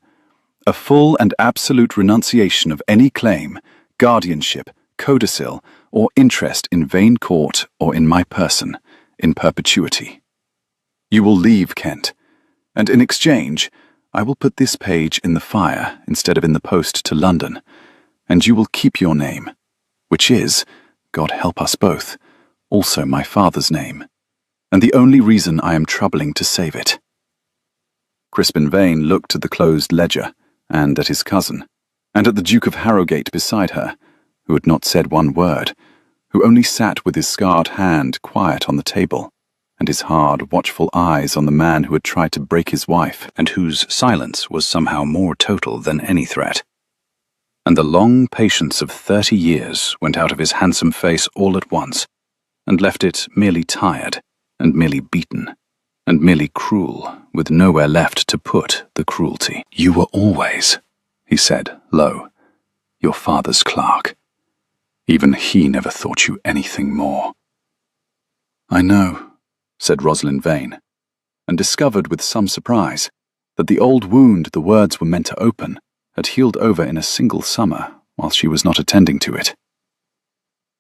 a full and absolute renunciation of any claim, guardianship, codicil, or interest in Vane Court or in my person, in perpetuity. You will leave Kent, and in exchange, I will put this page in the fire instead of in the post to London, and you will keep your name, which is, God help us both, also my father's name, and the only reason I am troubling to save it. Crispin Vane looked at the closed ledger, and at his cousin, and at the Duke of Harrogate beside her, who had not said one word, who only sat with his scarred hand quiet on the table, and his hard, watchful eyes on the man who had tried to break his wife, and whose silence was somehow more total than any threat. And the long patience of 30 years went out of his handsome face all at once, and left it merely tired, and merely beaten, and merely cruel, with nowhere left to put the cruelty. You were always, he said, low, your father's clerk. Even he never thought you anything more. I know, said Rosalind Vane, and discovered with some surprise that the old wound the words were meant to open had healed over in a single summer while she was not attending to it.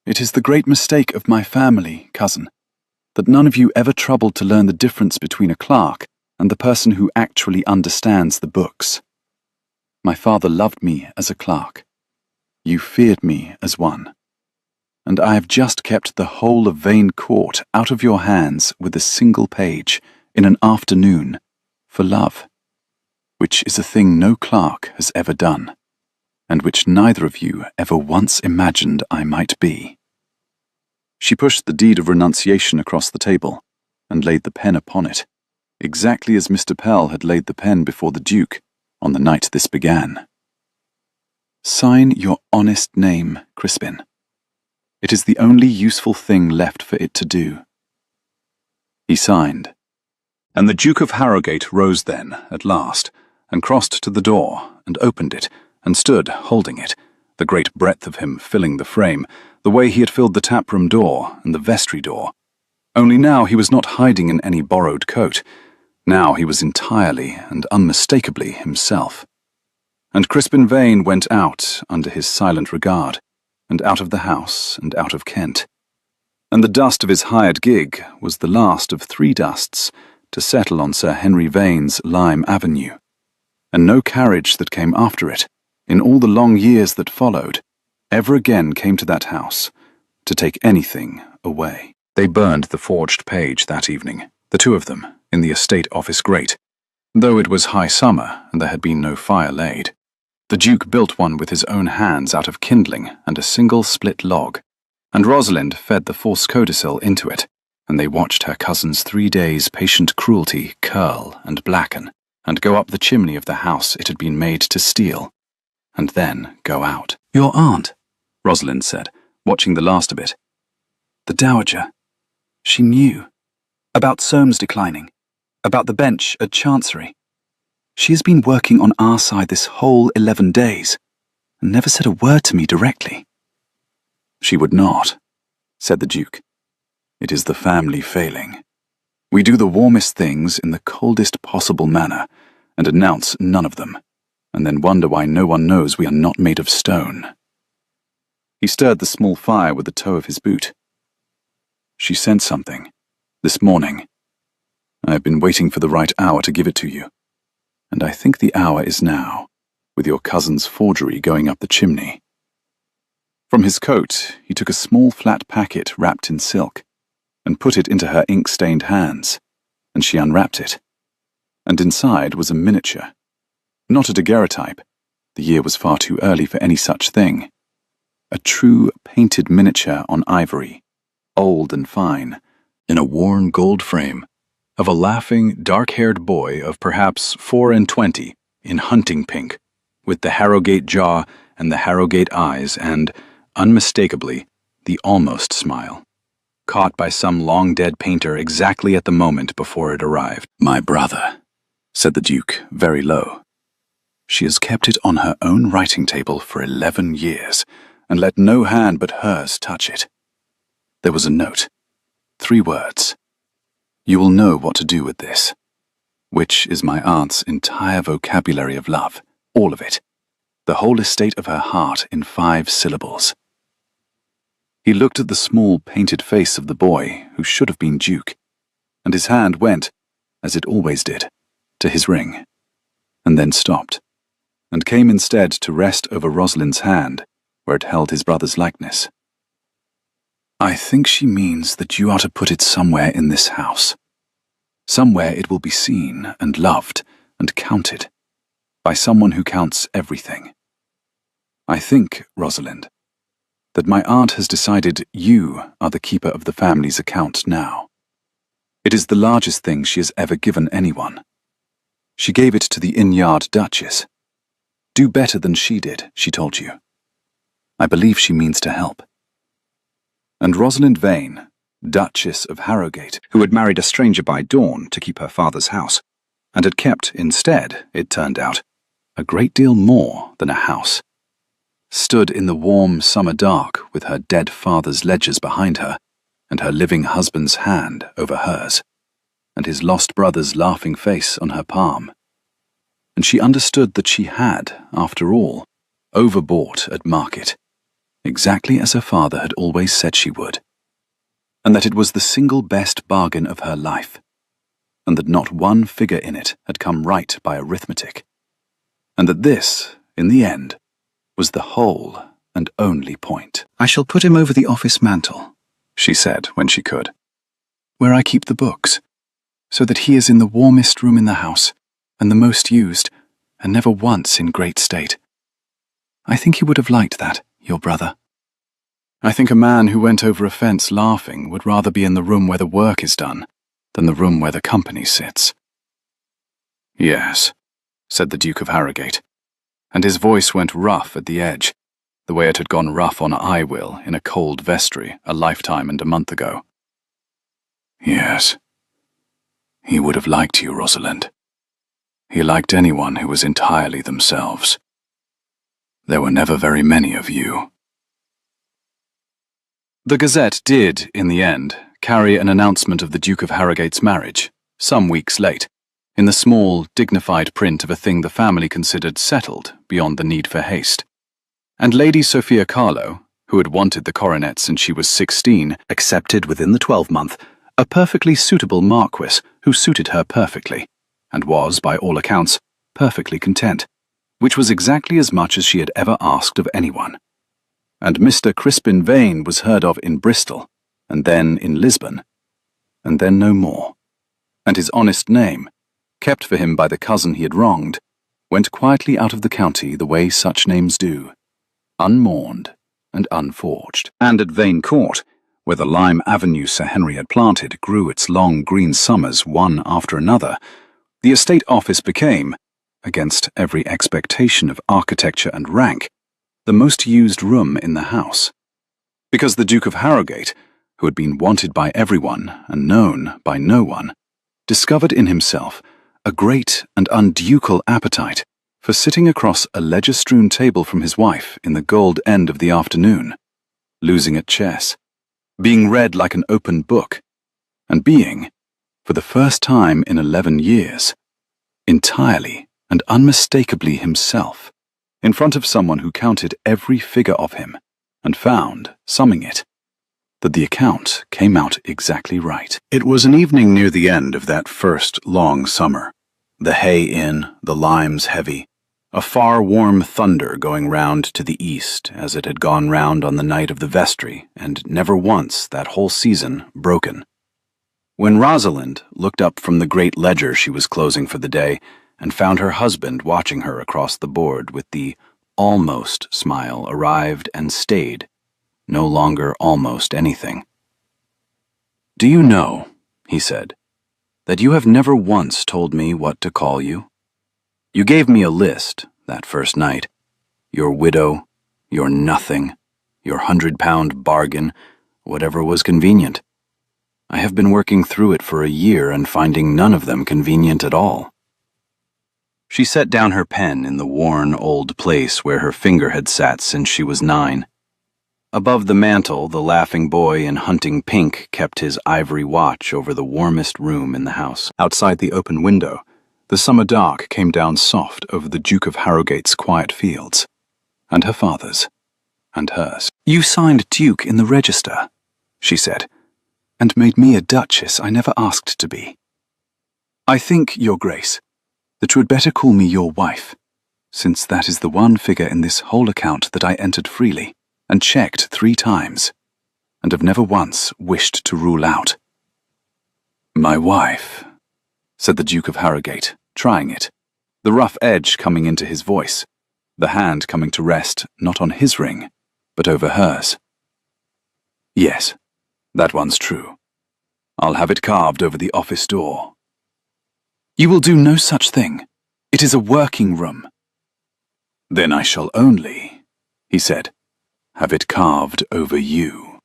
It is the great mistake of my family, cousin, that none of you ever troubled to learn the difference between a clerk and the person who actually understands the books. My father loved me as a clerk. You feared me as one. And I have just kept the whole of Vane Court out of your hands with a single page, in an afternoon, for love, which is a thing no clerk has ever done, and which neither of you ever once imagined I might be. She pushed the deed of renunciation across the table, and laid the pen upon it, exactly as Mr. Pell had laid the pen before the Duke on the night this began. Sign your honest name, Crispin. It is the only useful thing left for it to do. He signed, and the Duke of Harrogate rose then, at last, and crossed to the door, and opened it, and stood holding it, the great breadth of him filling the frame, the way he had filled the tap-room door and the vestry door. Only now he was not hiding in any borrowed coat. Now he was entirely and unmistakably himself. And Crispin Vane went out under his silent regard, and out of the house and out of Kent. And the dust of his hired gig was the last of 3 dusts to settle on Sir Henry Vane's Lime Avenue, and no carriage that came after it, in all the long years that followed, ever again came to that house to take anything away. They burned the forged page that evening, the 2 of them, in the estate office grate, though it was high summer and there had been no fire laid. The Duke built one with his own hands out of kindling and a single split log, and Rosalind fed the false codicil into it, and they watched her cousin's 3 days' patient cruelty curl and blacken, and go up the chimney of the house it had been made to steal, and then go out. Your aunt, Rosalind said, watching the last of it. The Dowager. She knew. About Soames declining. About the bench at Chancery. She has been working on our side this whole 11 days, and never said a word to me directly. She would not, said the Duke. It is the family failing. We do the warmest things in the coldest possible manner, and announce none of them, and then wonder why no one knows we are not made of stone. He stirred the small fire with the toe of his boot. She sent something. This morning. I have been waiting for the right hour to give it to you. And I think the hour is now, with your cousin's forgery going up the chimney." From his coat, he took a small flat packet wrapped in silk and put it into her ink-stained hands, and she unwrapped it. And inside was a miniature. Not a daguerreotype. The year was far too early for any such thing. A true painted miniature on ivory, old and fine, in a worn gold frame, of a laughing, dark-haired boy of perhaps 24 in hunting pink, with the Harrogate jaw and the Harrogate eyes and, unmistakably, the almost smile, caught by some long-dead painter exactly at the moment before it arrived. "My brother," said the Duke, very low. "She has kept it on her own writing table for 11 years, and let no hand but hers touch it. There was a note. 3 words. You will know what to do with this. Which is my aunt's entire vocabulary of love, all of it. The whole estate of her heart in 5 syllables." He looked at the small painted face of the boy who should have been Duke, and his hand went, as it always did, to his ring, and then stopped, and came instead to rest over Rosalind's hand, where it held his brother's likeness. "I think she means that you are to put it somewhere in this house. Somewhere it will be seen and loved and counted, by someone who counts everything. I think, Rosalind, that my aunt has decided you are the keeper of the family's account now. It is the largest thing she has ever given anyone. She gave it to the inn-yard duchess. Do better than she did, she told you. I believe she means to help." And Rosalind Vane, Duchess of Harrogate, who had married a stranger by dawn to keep her father's house, and had kept, instead, it turned out, a great deal more than a house, stood in the warm summer dark with her dead father's ledgers behind her, and her living husband's hand over hers, and his lost brother's laughing face on her palm. And she understood that she had, after all, overbought at market, exactly as her father had always said she would, and that it was the single best bargain of her life, and that not one figure in it had come right by arithmetic, and that this, in the end, was the whole and only point. "I shall put him over the office mantel," she said when she could, "where I keep the books, so that he is in the warmest room in the house, and the most used, and never once in great state. I think he would have liked that, your brother. I think a man who went over a fence laughing would rather be in the room where the work is done than the room where the company sits." "Yes," said the Duke of Harrogate, and his voice went rough at the edge, the way it had gone rough on I Will in a cold vestry a lifetime and a month ago. "Yes. He would have liked you, Rosalind. He liked anyone who was entirely themselves. There were never very many of you." The Gazette did, in the end, carry an announcement of the Duke of Harrogate's marriage, some weeks late, in the small, dignified print of a thing the family considered settled beyond the need for haste. And Lady Sophia Carlo, who had wanted the coronet since she was 16, accepted within the 12-month a perfectly suitable marquis who suited her perfectly, and was, by all accounts, perfectly content, which was exactly as much as she had ever asked of anyone. And Mr. Crispin Vane was heard of in Bristol, and then in Lisbon, and then no more. And his honest name, kept for him by the cousin he had wronged, went quietly out of the county the way such names do, unmourned and unforged. And at Vane Court, where the lime avenue Sir Henry had planted grew its long green summers one after another, the estate office became, against every expectation of architecture and rank, the most used room in the house. Because the Duke of Harrogate, who had been wanted by everyone and known by no one, discovered in himself a great and unducal appetite for sitting across a ledger-strewn table from his wife in the gold end of the afternoon, losing at chess, being read like an open book, and being, for the first time in 11 years, entirely and unmistakably himself, in front of someone who counted every figure of him, and found, summing it, that the account came out exactly right. It was an evening near the end of that first long summer. The hay in, the limes heavy, a far warm thunder going round to the east as it had gone round on the night of the vestry, and never once that whole season broken. When Rosalind looked up from the great ledger she was closing for the day and found her husband watching her across the board with the almost smile, arrived and stayed, no longer almost anything. "Do you know," he said, "that you have never once told me what to call you? You gave me a list that first night. Your widow, your nothing, your 100-pound bargain, whatever was convenient. I have been working through it for a year and finding none of them convenient at all." She set down her pen in the worn old place where her finger had sat since she was 9. Above the mantel, the laughing boy in hunting pink kept his ivory watch over the warmest room in the house. Outside the open window, the summer dark came down soft over the Duke of Harrogate's quiet fields, and her father's, and hers. "You signed Duke in the register," she said, "and made me a duchess I never asked to be. I think, Your Grace, that you had better call me your wife, since that is the one figure in this whole account that I entered freely, and checked 3 times, and have never once wished to rule out." "My wife," said the Duke of Harrogate, trying it, the rough edge coming into his voice, the hand coming to rest not on his ring, but over hers. "Yes, that one's true. I'll have it carved over the office door." "You will do no such thing. It is a working room." "Then I shall only," he said, "have it carved over you."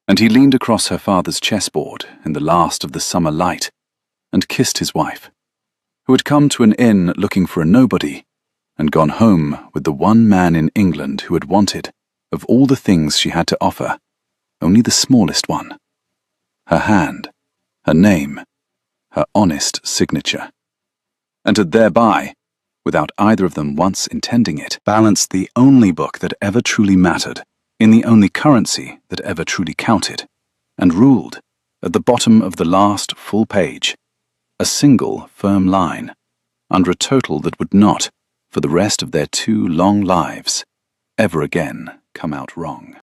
And he leaned across her father's chessboard in the last of the summer light and kissed his wife, who had come to an inn looking for a nobody and gone home with the one man in England who had wanted, of all the things she had to offer, only the smallest one: her hand, her name, her honest signature, and had thereby, without either of them once intending it, balanced the only book that ever truly mattered, in the only currency that ever truly counted, and ruled, at the bottom of the last full page, a single firm line, under a total that would not, for the rest of their 2 long lives, ever again come out wrong.